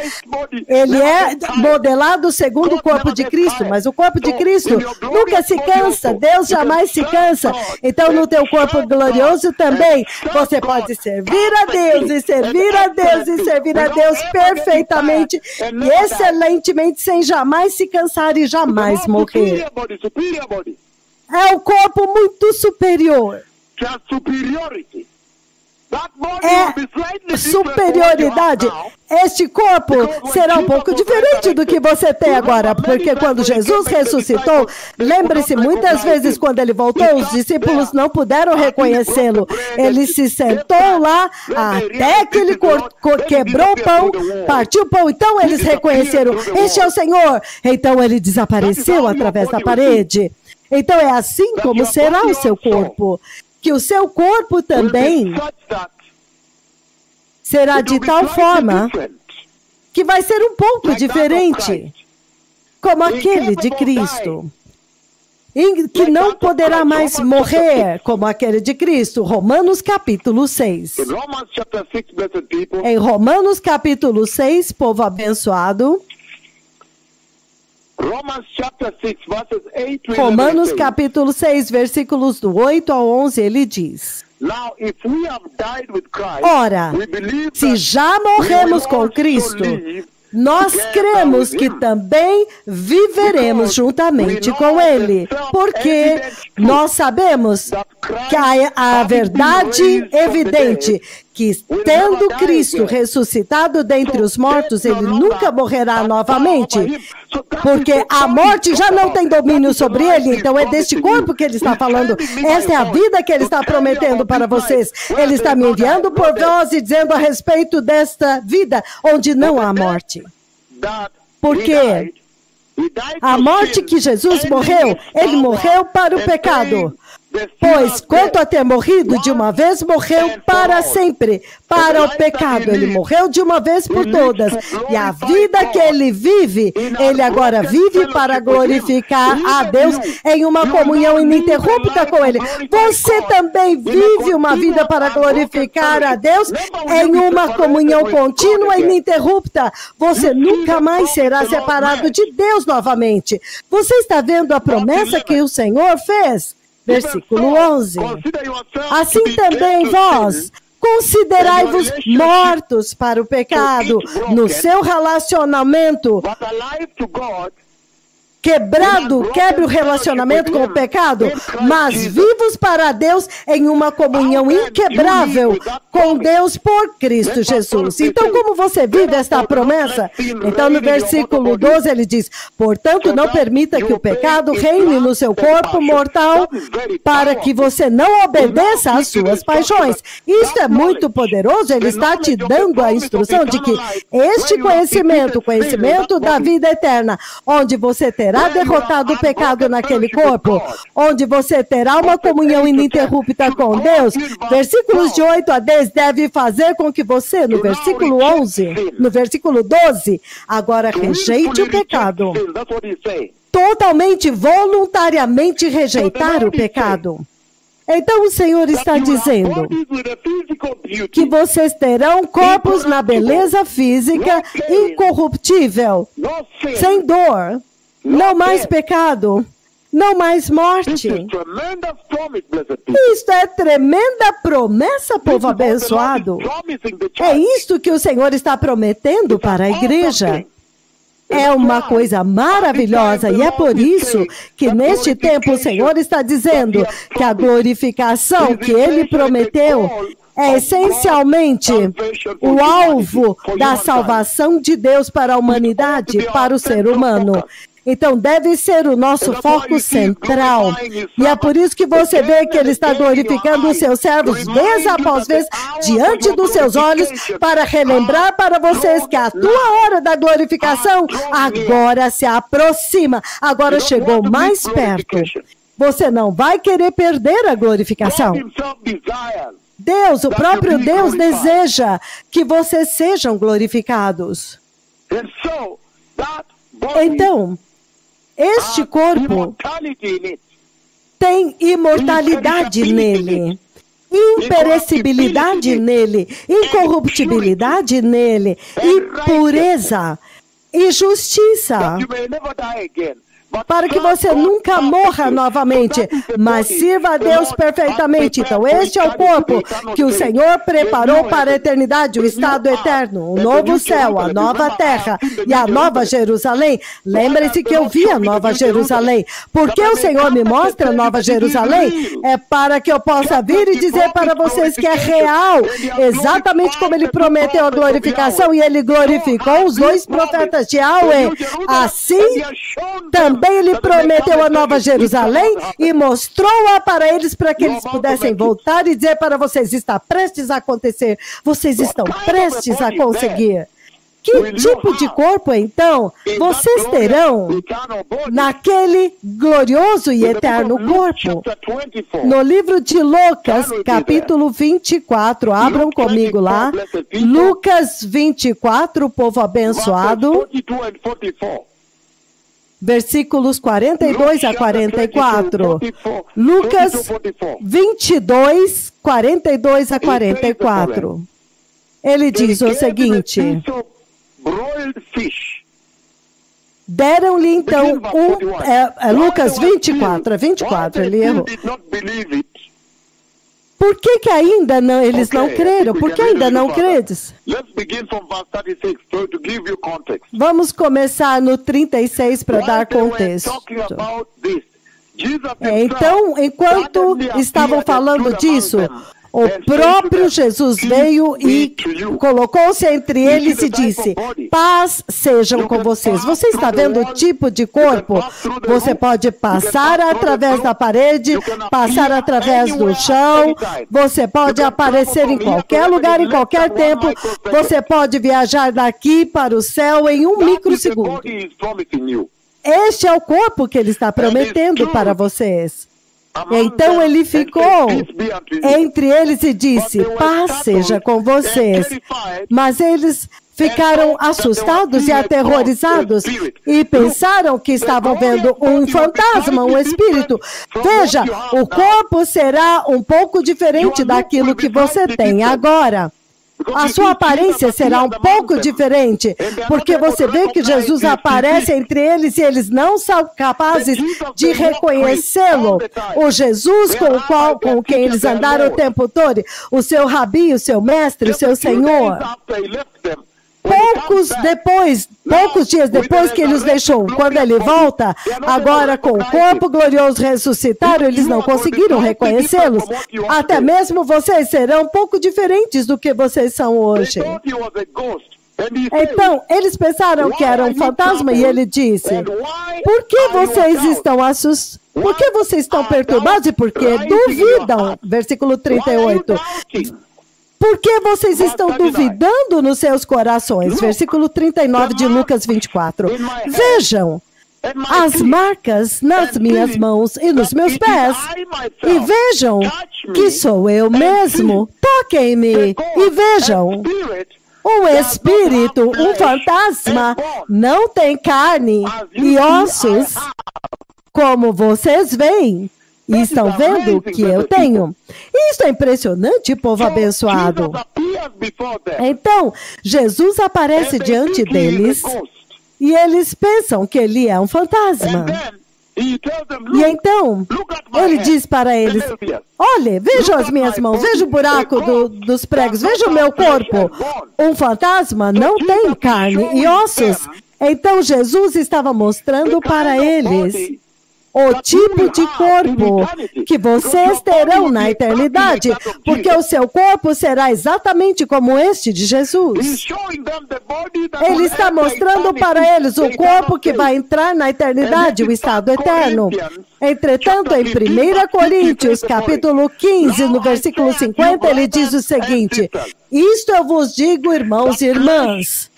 ele é modelado segundo o corpo de Cristo, mas o corpo de Cristo nunca se cansa. Deus jamais se cansa. Então, no teu corpo glorioso também, você pode servir a Deus e servir a Deus e servir a Deus perfeitamente e excelentemente, sem jamais se cansar e jamais morrer. É um corpo muito superior. É superioridade. Este corpo será um pouco diferente do que você tem agora, porque quando Jesus ressuscitou, lembre-se, muitas vezes quando ele voltou, os discípulos não puderam reconhecê-lo. Ele se sentou lá até que ele quebrou o pão, partiu o pão, então eles reconheceram, este é o Senhor. Então ele desapareceu através da parede. Então é assim como será o seu corpo. Que o seu corpo também será de tal forma que vai ser um pouco diferente, como aquele de Cristo, que não poderá mais morrer como aquele de Cristo. Romanos capítulo 6. Em Romanos capítulo 6, povo abençoado, Romanos capítulo 6, versículos do 8 ao 11, ele diz: ora, se já morremos com Cristo, nós cremos que também viveremos juntamente com Ele, porque nós sabemos que a verdade evidente, que tendo Cristo ressuscitado dentre os mortos, Ele nunca morrerá novamente, porque a morte já não tem domínio sobre Ele. Então é deste corpo que Ele está falando. Esta é a vida que Ele está prometendo para vocês. Ele está me enviando por vós e dizendo a respeito desta vida onde não há morte. Porque a morte que Jesus morreu, Ele morreu para o pecado. Pois, quanto a ter morrido de uma vez, morreu para sempre, para o pecado. Ele morreu de uma vez por todas. E a vida que ele vive, ele agora vive para glorificar a Deus em uma comunhão ininterrupta com Ele. Você também vive uma vida para glorificar a Deus em uma comunhão contínua e ininterrupta. Você nunca mais será separado de Deus novamente. Você está vendo a promessa que o Senhor fez? Versículo 11. Assim também vós, considerai-vos mortos para o pecado no seu relacionamento. Quebre o relacionamento com o pecado, mas vivos para Deus em uma comunhão inquebrável com Deus por Cristo Jesus. Então, como você vive esta promessa? Então, no versículo 12, ele diz: portanto, não permita que o pecado reine no seu corpo mortal, para que você não obedeça às suas paixões. Isto é muito poderoso. Ele está te dando a instrução de que este conhecimento, o conhecimento da vida eterna, onde você terá derrotado o pecado naquele corpo, onde você terá uma comunhão ininterrupta com Deus, versículos de 8 a 10 deve fazer com que você, no versículo 11, no versículo 12, agora rejeite o pecado. Totalmente, voluntariamente rejeitar o pecado. Então o Senhor está dizendo que vocês terão corpos na beleza física incorruptível, sem dor, não mais pecado, não mais morte. Isto é tremenda promessa, povo abençoado. É isto que o Senhor está prometendo para a igreja. É uma coisa maravilhosa e é por isso que neste tempo o Senhor está dizendo que a glorificação que Ele prometeu é essencialmente o alvo da salvação de Deus para a humanidade, para o ser humano. Então, deve ser o nosso foco central. E é por isso que você vê que Ele está glorificando os seus servos vez após vez diante dos seus olhos para relembrar para vocês que a tua hora da glorificação agora se aproxima, agora chegou mais perto. Você não vai querer perder a glorificação. Deus, o próprio Deus, deseja que vocês sejam glorificados. Então, este corpo tem imortalidade nele, imperecibilidade nele, incorruptibilidade nele, e pureza e justiça, para que você nunca morra novamente, mas sirva a Deus perfeitamente. Então, este é o corpo que o Senhor preparou para a eternidade, o estado eterno, o novo céu, a nova terra e a nova Jerusalém. Lembre-se que eu vi a nova Jerusalém. Por que o Senhor me mostra a nova Jerusalém? É para que eu possa vir e dizer para vocês que é real, exatamente como Ele prometeu a glorificação, e Ele glorificou os dois profetas de Yahweh. Assim, também Ele prometeu a nova Jerusalém e mostrou-a para eles, para que eles pudessem voltar e dizer para vocês: está prestes a acontecer, vocês estão prestes a conseguir. Que tipo de corpo, então, vocês terão naquele glorioso e eterno corpo? No livro de Lucas, capítulo 24, abram comigo lá, Lucas 24, povo abençoado, versículos 42 a 44. Lucas 22, 42 a 44. Ele diz o seguinte: deram-lhe então Lucas 24, ele errou. Por que ainda não, eles não creram? Por que ainda não credes? Vamos começar no 36 para dar contexto. Então, enquanto estavam falando disso, o próprio Jesus veio e colocou-se entre eles e disse: paz sejam com vocês. Você está vendo o tipo de corpo? Você pode passar através da parede, passar através do chão, você pode aparecer em qualquer lugar, em qualquer tempo, você pode viajar daqui para o céu em um microsegundo. Este é o corpo que Ele está prometendo para vocês. Então Ele ficou entre eles e disse: paz seja com vocês. Mas eles ficaram assustados e aterrorizados e pensaram que estavam vendo um fantasma, um espírito. Veja, o corpo será um pouco diferente daquilo que você tem agora. A sua aparência será um pouco diferente, porque você vê que Jesus aparece entre eles e eles não são capazes de reconhecê-lo. O Jesus com quem eles andaram o tempo todo, o seu rabi, o seu mestre, o seu Senhor. Poucos dias depois que Ele os deixou, quando Ele volta, agora com o corpo glorioso ressuscitado, eles não conseguiram reconhecê-los. Até mesmo vocês serão um pouco diferentes do que vocês são hoje. Então, eles pensaram que era um fantasma e Ele disse: por que vocês estão assustados? Por que vocês estão perturbados e por que duvidam? Versículo 38. Por que vocês estão duvidando nos seus corações? Versículo 39 de Lucas 24. Vejam as marcas nas minhas mãos e nos meus pés. E vejam que sou eu mesmo. Toquem-me e vejam. Um espírito, um fantasma, não tem carne e ossos, como vocês veem. E estão vendo o que eu tenho. Isso é impressionante, povo abençoado. Então, Jesus aparece diante deles e eles pensam que Ele é um fantasma. E então, Ele diz para eles: olhe, vejam as minhas mãos, veja o buraco dos pregos, veja o meu corpo. Um fantasma não tem carne e ossos. Então Jesus estava mostrando para eles o tipo de corpo que vocês terão na eternidade, porque o seu corpo será exatamente como este de Jesus. Ele está mostrando para eles o corpo que vai entrar na eternidade, o estado eterno. Entretanto, em 1 Coríntios, capítulo 15, no versículo 50, ele diz o seguinte: isto eu vos digo, irmãos e irmãs,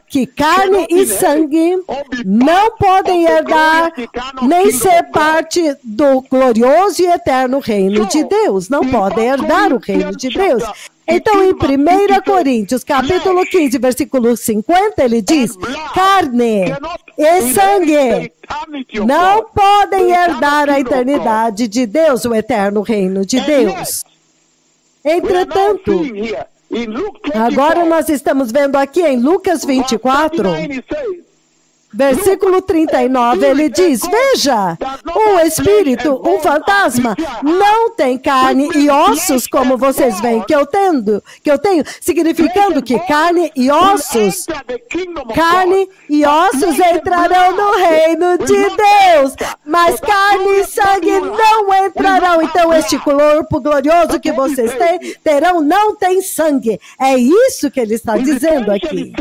que carne e sangue não podem herdar, nem ser parte do glorioso e eterno reino de Deus. Não podem herdar o reino de Deus. Então, em 1 Coríntios, capítulo 15, versículo 50, ele diz: carne e sangue não podem herdar a eternidade de Deus, o eterno reino de Deus. Entretanto, agora nós estamos vendo aqui em Lucas 24, versículo 39, ele diz: veja, um espírito, um fantasma, não tem carne e ossos como vocês veem que eu tenho, significando que carne e ossos entrarão no reino de Deus, mas carne e sangue não entrarão. Então este corpo glorioso que vocês terão não tem sangue. É isso que ele está dizendo aqui.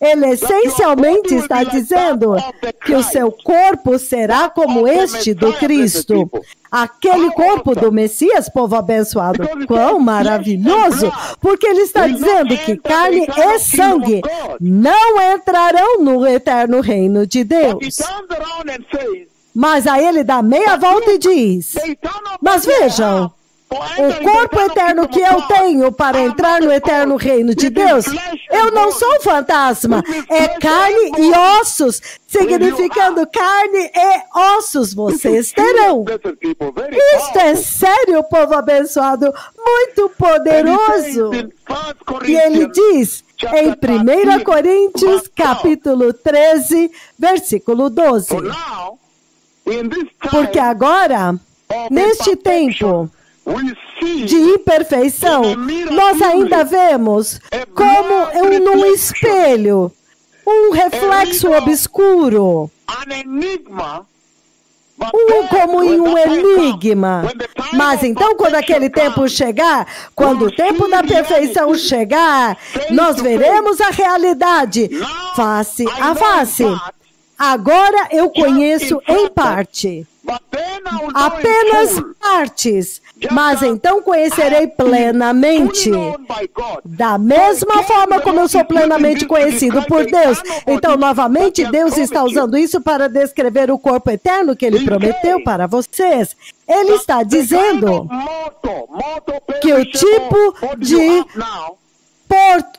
Ele essencialmente está dizendo que o seu corpo será como este do Cristo. Aquele corpo do Messias, povo abençoado. Quão maravilhoso! Porque ele está dizendo que carne e sangue não entrarão no eterno reino de Deus. Mas aí ele dá meia volta e diz: mas vejam, o corpo eterno que eu tenho para entrar no eterno reino de Deus, eu não sou um fantasma, é carne e ossos, significando carne e ossos vocês terão. Isto é sério, povo abençoado, muito poderoso. E ele diz em 1 Coríntios, capítulo 13, versículo 12. Porque agora, neste tempo de imperfeição, nós ainda vemos como num espelho, um reflexo obscuro, como em um enigma. Mas então, quando aquele tempo chegar, quando o tempo da perfeição chegar, nós veremos a realidade face a face. Agora eu conheço em parte, apenas partes, mas então conhecerei plenamente, da mesma forma como eu sou plenamente conhecido por Deus. Então, novamente, Deus está usando isso para descrever o corpo eterno que Ele prometeu para vocês. Ele está dizendo que o tipo de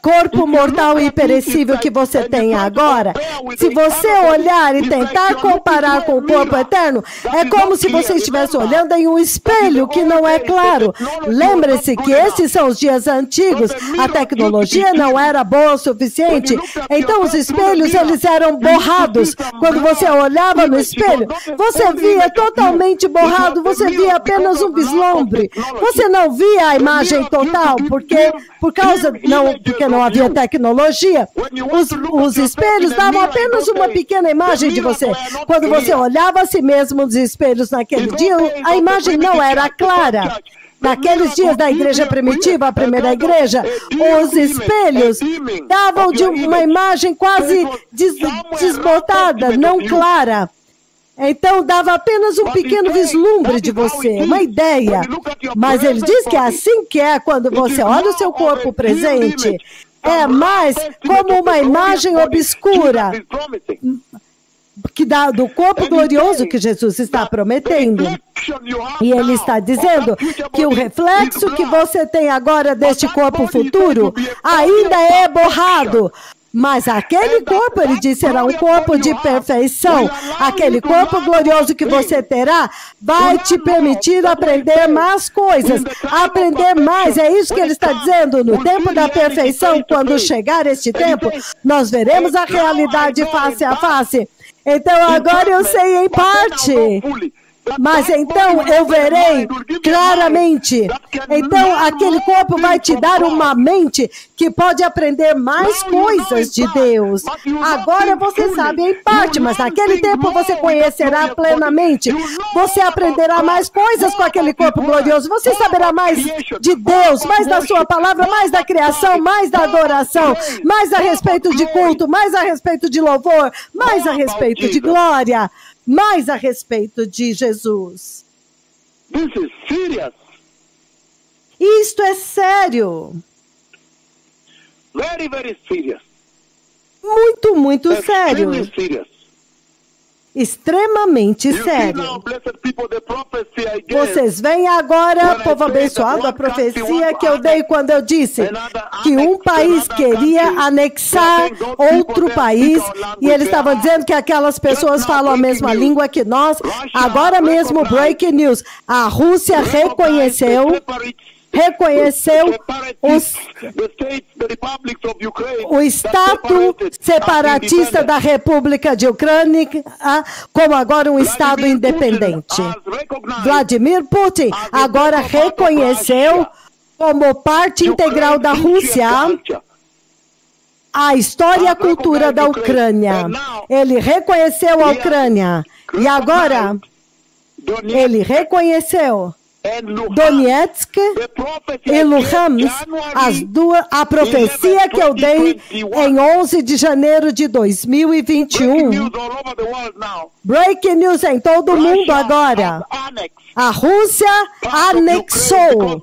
corpo mortal e perecível que você tem agora, se você olhar e tentar comparar com o corpo eterno, é como se você estivesse olhando em um espelho que não é claro. Lembre-se que esses são os dias antigos, a tecnologia não era boa o suficiente, então os espelhos eles eram borrados. Quando você olhava no espelho, você via totalmente borrado, você via apenas um vislumbre, você não via a imagem total, porque não havia tecnologia, os espelhos davam apenas uma pequena imagem de você. Quando você olhava a si mesmo nos espelhos naquele dia, a imagem não era clara. Naqueles dias da igreja primitiva, a primeira igreja, os espelhos davam de uma imagem quase desbotada, não clara. Então, dava apenas um pequeno vislumbre de você, uma ideia. Mas ele diz que é assim que é quando você olha o seu corpo presente. É mais como uma imagem obscura que dá do corpo glorioso que Jesus está prometendo. E ele está dizendo que o reflexo que você tem agora deste corpo futuro ainda é borrado. Mas aquele corpo, ele disse, será um corpo de perfeição. Aquele corpo glorioso que você terá vai te permitir aprender mais coisas, aprender mais. É isso que ele está dizendo. No tempo da perfeição, quando chegar este tempo, nós veremos a realidade face a face. Então agora eu sei em parte. Mas então eu verei claramente. Então aquele corpo vai te dar uma mente que pode aprender mais coisas de Deus. Agora você sabe em parte, mas naquele tempo você conhecerá plenamente. Você aprenderá mais coisas com aquele corpo glorioso. Você saberá mais de Deus, mais da sua palavra, mais da criação, mais da adoração, mais a respeito de culto, mais a respeito de louvor, mais a respeito de glória, mais a respeito de Jesus. Isto é sério. Very, very serious. Muito, muito sério. Extremamente sério. Vocês veem agora, povo abençoado, a profecia que eu dei quando eu disse que um país queria anexar outro país e eles estavam dizendo que aquelas pessoas falam a mesma língua que nós. Agora mesmo, breaking news, a Rússia reconheceu o Estado separatista da República de Ucrânia como agora um Estado independente. Vladimir Putin agora reconheceu como parte integral da Rússia a história e a cultura da Ucrânia. Ele reconheceu a Ucrânia e agora ele reconheceu Donetsk e Luhansk, a profecia que eu dei em 11 de janeiro de 2021. Breaking news em todo o mundo agora. A Rússia anexou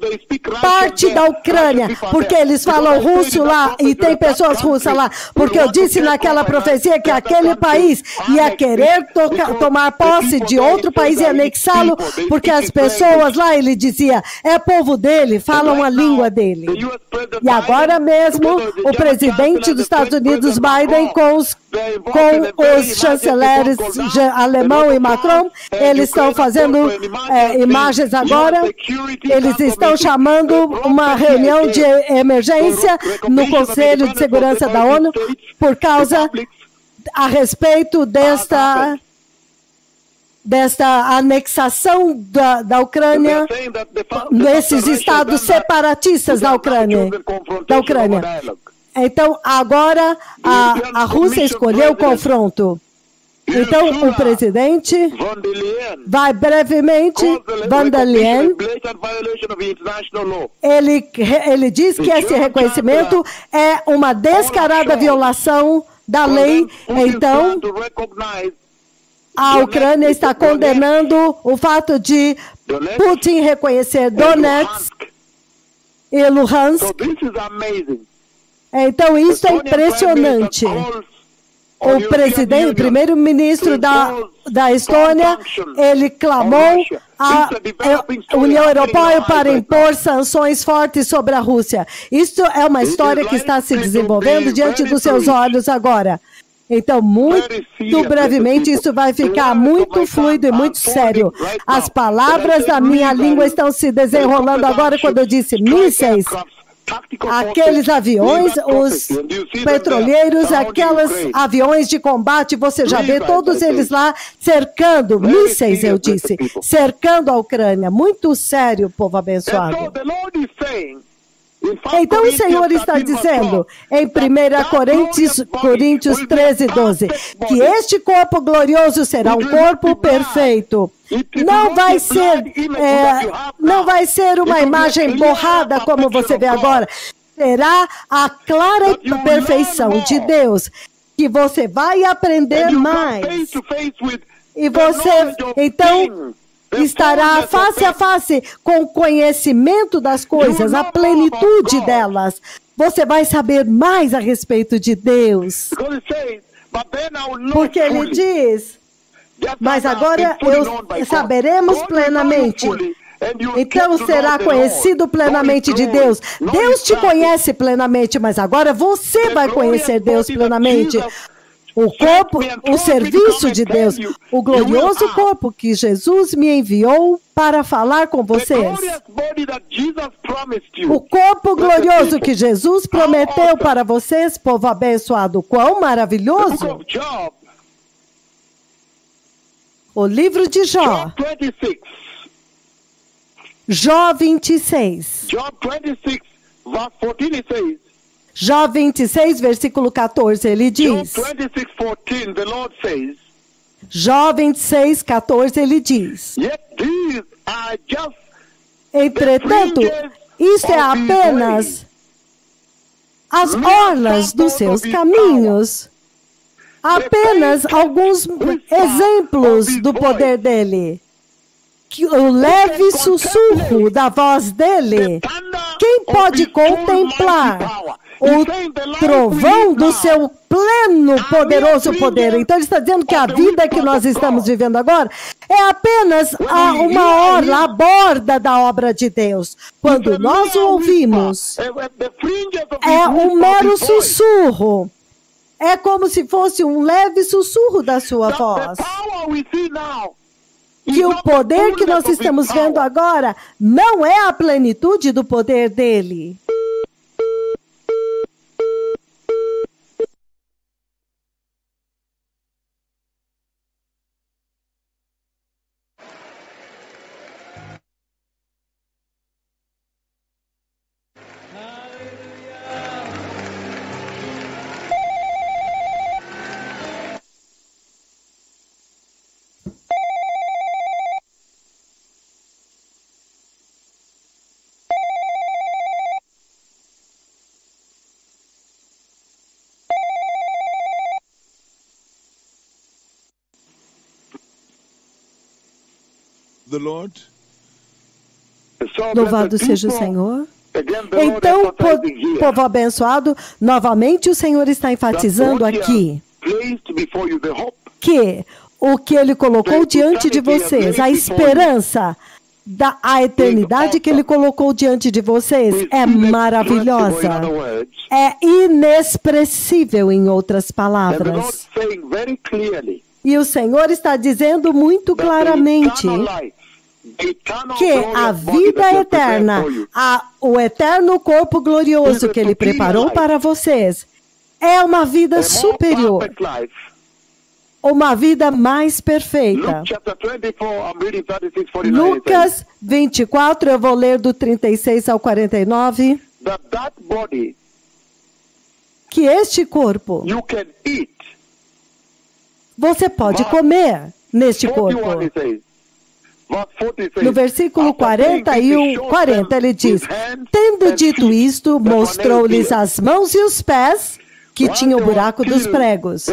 parte da Ucrânia, porque eles falam russo lá e tem pessoas russas lá, porque eu disse naquela profecia que aquele país ia querer tomar posse de outro país e anexá-lo, porque as pessoas lá, ele dizia, é povo dele, falam a língua dele. E agora mesmo, o presidente dos Estados Unidos, Biden, com os chanceleres alemão e Macron, eles estão fazendo imagens agora, eles estão chamando uma reunião de emergência no Conselho de Segurança da ONU por causa a respeito desta anexação da Ucrânia, nesses estados separatistas da Ucrânia. Então, agora a Rússia escolheu o confronto. Então, o presidente vai brevemente, Van der Leyen, ele diz que esse reconhecimento é uma descarada violação da lei. Então, a Ucrânia está condenando o fato de Putin reconhecer Donetsk e Luhansk. Então, isso é impressionante. O presidente, o primeiro-ministro da Estônia, ele clamou à União Europeia para impor sanções fortes sobre a Rússia. Isso é uma história que está se desenvolvendo diante dos seus olhos agora. Então, muito brevemente, isso vai ficar muito fluido e muito sério. As palavras da minha língua estão se desenrolando agora quando eu disse mísseis. Aqueles aviões, os petroleiros, aqueles aviões de combate, você já vê todos eles lá cercando, mísseis, eu disse, cercando a Ucrânia. Muito sério, povo abençoado. Então o Senhor está dizendo em 1 Coríntios 13, 12, que este corpo glorioso será um corpo perfeito. Não vai ser uma imagem borrada como você vê agora. Será a clara perfeição de Deus, que você vai aprender mais. E você, então, estará face a face com o conhecimento das coisas, a plenitude delas. Você vai saber mais a respeito de Deus. Porque ele diz, mas agora saberemos plenamente. Então será conhecido plenamente de Deus. Deus te conhece plenamente, mas agora você vai conhecer Deus plenamente. O corpo, o serviço de Deus, o glorioso corpo que Jesus me enviou para falar com vocês. O corpo glorioso que Jesus prometeu para vocês, povo abençoado, quão maravilhoso! O livro de Jó. Job 26. Jó 26. Job 26, verse 14, it says, Jó 26, versículo 14, ele Job diz. 26, 14, the Lord says, Jó 26, 14, ele diz. yet these are just Entretanto, isso é apenas as orlas dos seus caminhos. Apenas alguns exemplos do poder dele. O leve sussurro da voz dele. Quem pode contemplar o trovão do seu pleno poderoso poder? Então ele está dizendo que a vida que nós estamos vivendo agora é apenas uma orla, a borda da obra de Deus. Quando nós o ouvimos, é um mero sussurro. É como se fosse um leve sussurro da sua voz. Que o poder que nós estamos vendo agora não é a plenitude do poder dele. Louvado seja o Senhor. Então, povo abençoado, novamente o Senhor está enfatizando aqui que o que Ele colocou diante de vocês, a esperança a eternidade que Ele colocou diante de vocês é maravilhosa, é inexpressível, em outras palavras. E o Senhor está dizendo muito claramente que a vida eterna, o eterno corpo glorioso que Ele preparou para vocês, é uma vida superior, uma vida mais perfeita. Lucas 24, eu vou ler do 36 ao 49. Que este corpo, você pode comer neste corpo. No versículo 40, ele diz: tendo dito isto, mostrou-lhes as mãos e os pés, que tinham o buraco dos pregos.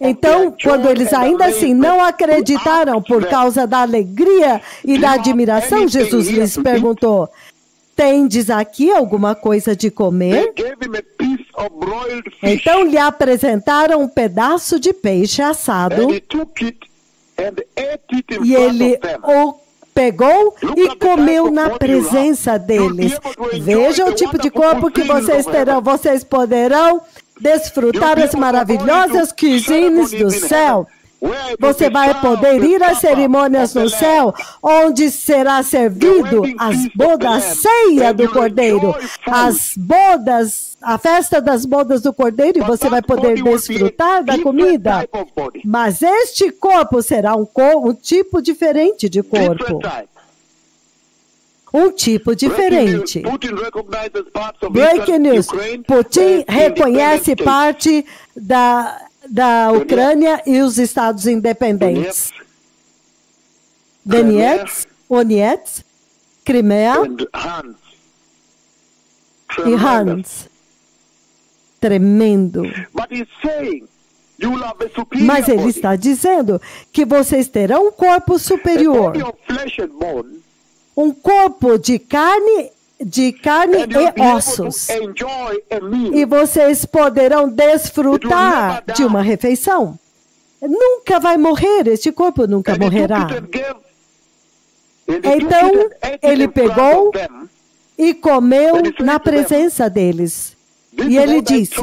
Então, quando eles ainda assim não acreditaram por causa da alegria e da admiração, Jesus lhes perguntou: tendes aqui alguma coisa de comer? Então lhe apresentaram um pedaço de peixe assado, e ele o pegou e comeu na presença deles. Veja o tipo de corpo que vocês terão. Vocês poderão desfrutar as maravilhosas cuisines do céu. Você vai poder ir às cerimônias no céu, onde será servido as bodas, ceia do Cordeiro, as bodas, a festa das bodas do Cordeiro, e você vai poder desfrutar da comida. Mas este corpo será um tipo diferente de corpo. Um tipo diferente. Breaking news. Putin reconhece parte da Ucrânia e os Estados independentes. Donetsk, Crimea e Hans. Tremendo. Mas ele está dizendo que vocês terão um corpo superior. Um corpo de carne e ossos. E vocês poderão desfrutar de uma refeição. Nunca vai morrer, este corpo nunca morrerá. Então, ele pegou e comeu na presença deles. E ele disse: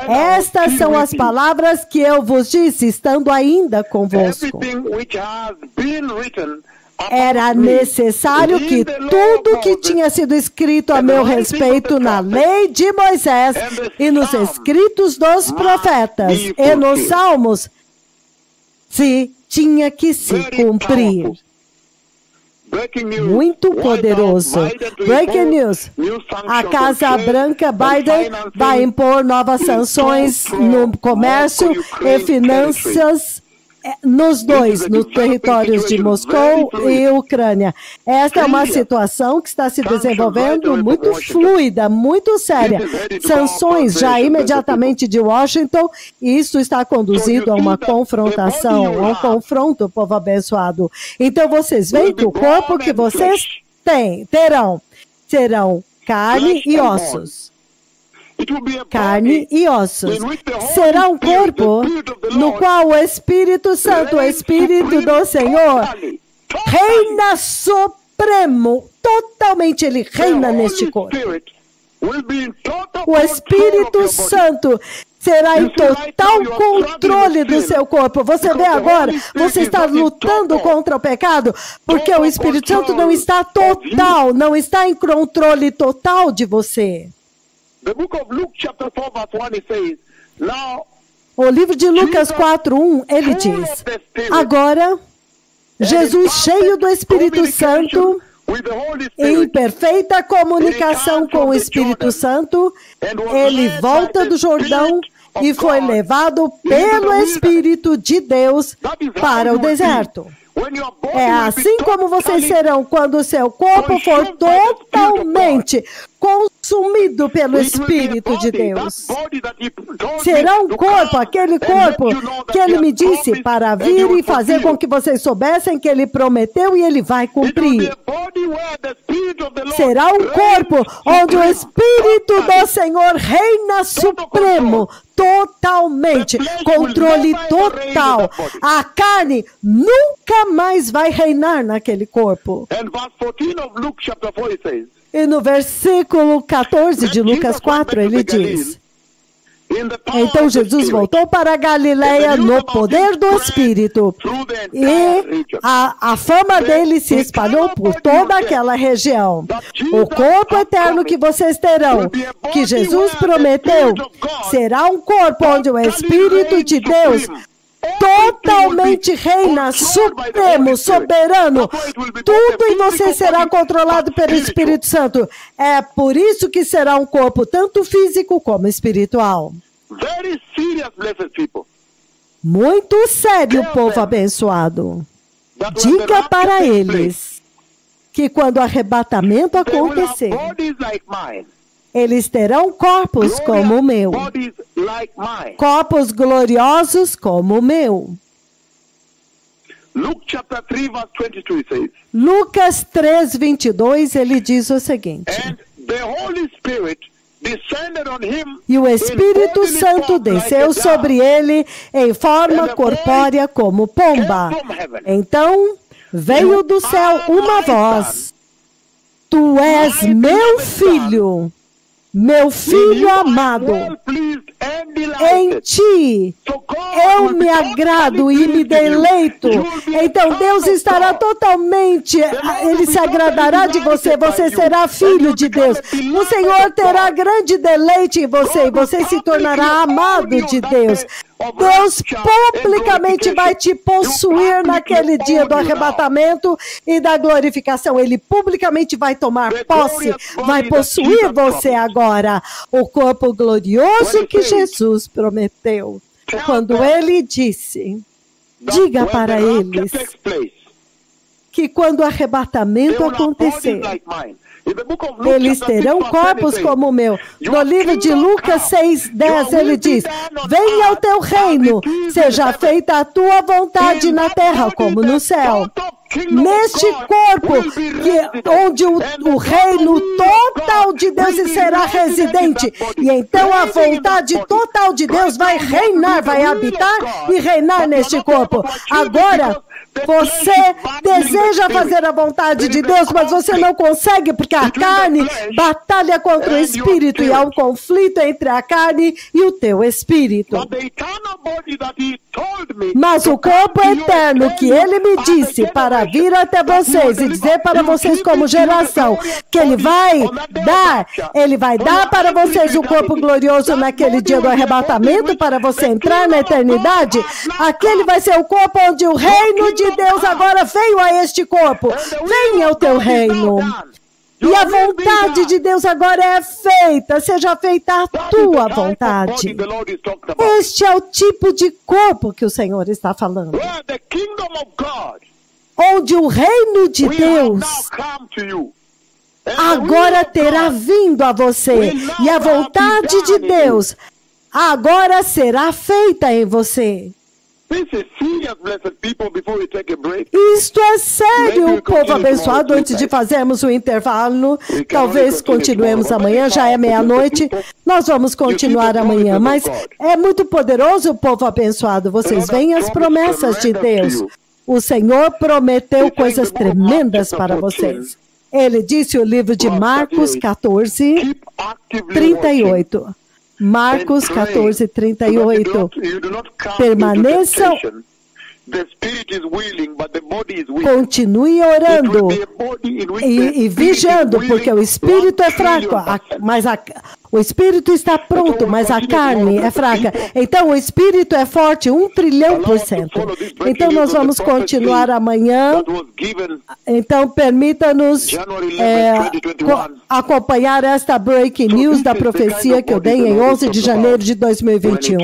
estas são as palavras que eu vos disse, estando ainda convosco. Era necessário que tudo que tinha sido escrito a meu respeito na lei de Moisés e nos escritos dos profetas e nos salmos tinha que se cumprir. Muito poderoso. Breaking news. A Casa Branca, Biden, vai impor novas sanções no comércio e finanças nos dois, nos territórios de Moscou e Ucrânia. Esta é uma situação que está se desenvolvendo muito fluida, muito séria. Sanções já imediatamente de Washington, e isso está conduzindo a uma confrontação, a um confronto, povo abençoado. Então vocês veem que o corpo que vocês terão serão carne e ossos. Carne e ossos. Será um corpo no qual o Espírito Santo, o Espírito do Senhor, reina supremo. Totalmente ele reina neste corpo. O Espírito Santo será em total controle do seu corpo. Você vê agora, você está lutando contra o pecado, porque o Espírito Santo não está total, não está em controle total de você. O livro de Lucas 4:1, ele diz: agora, Jesus cheio do Espírito Santo, em perfeita comunicação com o Espírito Santo, ele volta do Jordão e foi levado pelo Espírito de Deus para o deserto. É assim como vocês serão quando o seu corpo for totalmente consumido pelo Espírito de Deus. Será um corpo, aquele corpo que ele me disse para vir e fazer com que vocês soubessem que ele prometeu e ele vai cumprir. Será um corpo onde o Espírito do Senhor reina supremo, totalmente, controle total. A carne nunca mais vai reinar naquele corpo. E no versículo 14 de Lucas 4, ele diz: então Jesus voltou para a Galileia no poder do Espírito, e a fama dele se espalhou por toda aquela região. O corpo eterno que vocês terão, que Jesus prometeu, será um corpo onde o Espírito de Deus totalmente reina, supremo, soberano. Tudo em você será controlado pelo Espírito Santo. É por isso que será um corpo tanto físico como espiritual. Muito sério, povo abençoado. Diga para eles que quando o arrebatamento acontecer, eles terão corpos como o meu. Corpos gloriosos como o meu. Lucas 3:22, ele diz o seguinte: e o Espírito Santo desceu sobre ele em forma corpórea como pomba. Então veio do céu uma voz: tu és meu filho amado, em ti eu me agrado e me deleito. Então Deus estará totalmente, ele se agradará de você, você será filho de Deus. O Senhor terá grande deleite em você e você se tornará amado de Deus. Deus publicamente vai te possuir naquele dia do arrebatamento e da glorificação. Ele publicamente vai tomar posse, vai possuir você agora. O corpo glorioso que Jesus prometeu. Quando ele disse, diga para eles que quando o arrebatamento acontecer, eles terão corpos como o meu. No livro de Lucas 6:10, ele diz: venha ao teu reino, seja feita a tua vontade na terra como no céu. Neste corpo, onde o reino total de Deus será residente. E então a vontade total de Deus vai reinar, vai habitar e reinar neste corpo. Agora, você deseja fazer a vontade de Deus, mas você não consegue, porque a carne batalha contra o Espírito e há um conflito entre a carne e o teu Espírito. Mas o corpo eterno que ele me disse para vir até vocês e dizer para vocês como geração que ele vai dar para vocês o corpo glorioso naquele dia do arrebatamento para você entrar na eternidade. Aquele vai ser o corpo onde o reino de Deus agora veio a este corpo. Venha o teu reino. E a vontade de Deus agora é feita, seja feita a tua vontade. Este é o tipo de corpo que o Senhor está falando. Onde o reino de Deus agora terá vindo a você. E a vontade de Deus agora será feita em você. Isto é sério, povo abençoado. Antes de fazermos o intervalo, talvez continuemos amanhã, já é meia-noite, nós vamos continuar amanhã, mas é muito poderoso, povo abençoado. Vocês veem as promessas de Deus. O Senhor prometeu coisas tremendas para vocês. Ele disse, o livro de Marcos 14, 38. Marcos 14, 38. Permaneçam, continue orando e vigiando, porque o espírito é fraco, mas o espírito está pronto, mas a carne é fraca. Então o espírito é forte, 1 trilhão%. Então nós vamos continuar amanhã. Então permita-nos acompanhar esta breaking news da profecia que eu dei em 11 de janeiro de 2021.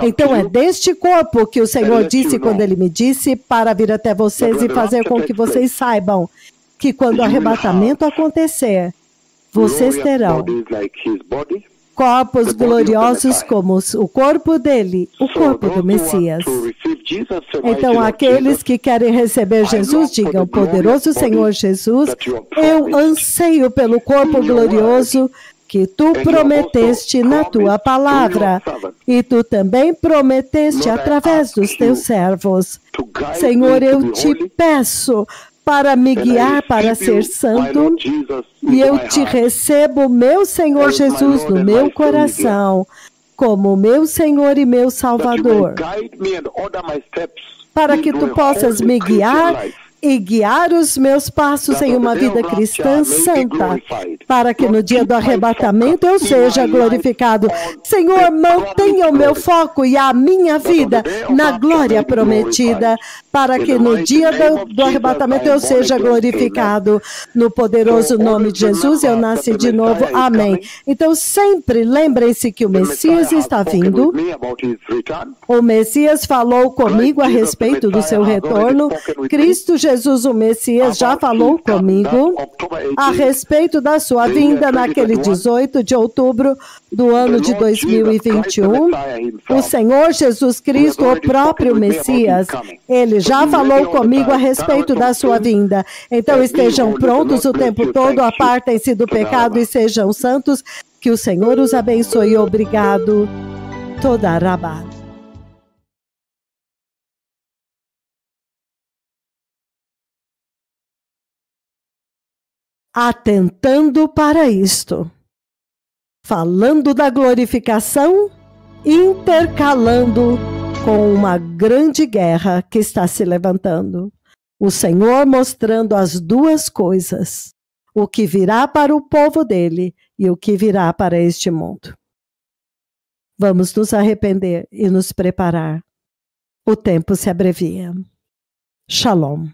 Então é deste corpo que o Senhor disse quando Ele me disse para vir até vocês e fazer com que vocês saibam que quando o arrebatamento acontecer, vocês terão corpos gloriosos como o corpo dele, o corpo do Messias. Então, aqueles que querem receber Jesus, digam, poderoso Senhor Jesus, eu anseio pelo corpo glorioso que tu prometeste na tua palavra, e tu também prometeste através dos teus servos. Senhor, eu te peço para me guiar para ser santo, e eu te recebo, meu Senhor Jesus, no meu coração, como meu Senhor e meu Salvador, para que tu possas me guiar e guiar os meus passos em uma vida cristã santa, para que no dia do arrebatamento eu seja glorificado. Senhor, mantenha o meu foco e a minha vida na glória prometida, para que no dia do arrebatamento eu seja glorificado. No poderoso nome de Jesus, eu nasci de novo. Amém. Então sempre lembrem-se que o Messias está vindo. O Messias falou comigo a respeito do seu retorno. Cristo Jesus, o Messias, já falou comigo a respeito da sua vinda naquele 18 de outubro do ano de 2021. O Senhor Jesus Cristo, o próprio Messias, Ele já falou comigo a respeito da sua vinda. Então estejam prontos o tempo todo, apartem-se do pecado e sejam santos. Que o Senhor os abençoe. Obrigado. Toda Rabá. Atentando para isto, falando da glorificação, intercalando com uma grande guerra que está se levantando. O Senhor mostrando as duas coisas, o que virá para o povo dele e o que virá para este mundo. Vamos nos arrepender e nos preparar. O tempo se abrevia. Shalom.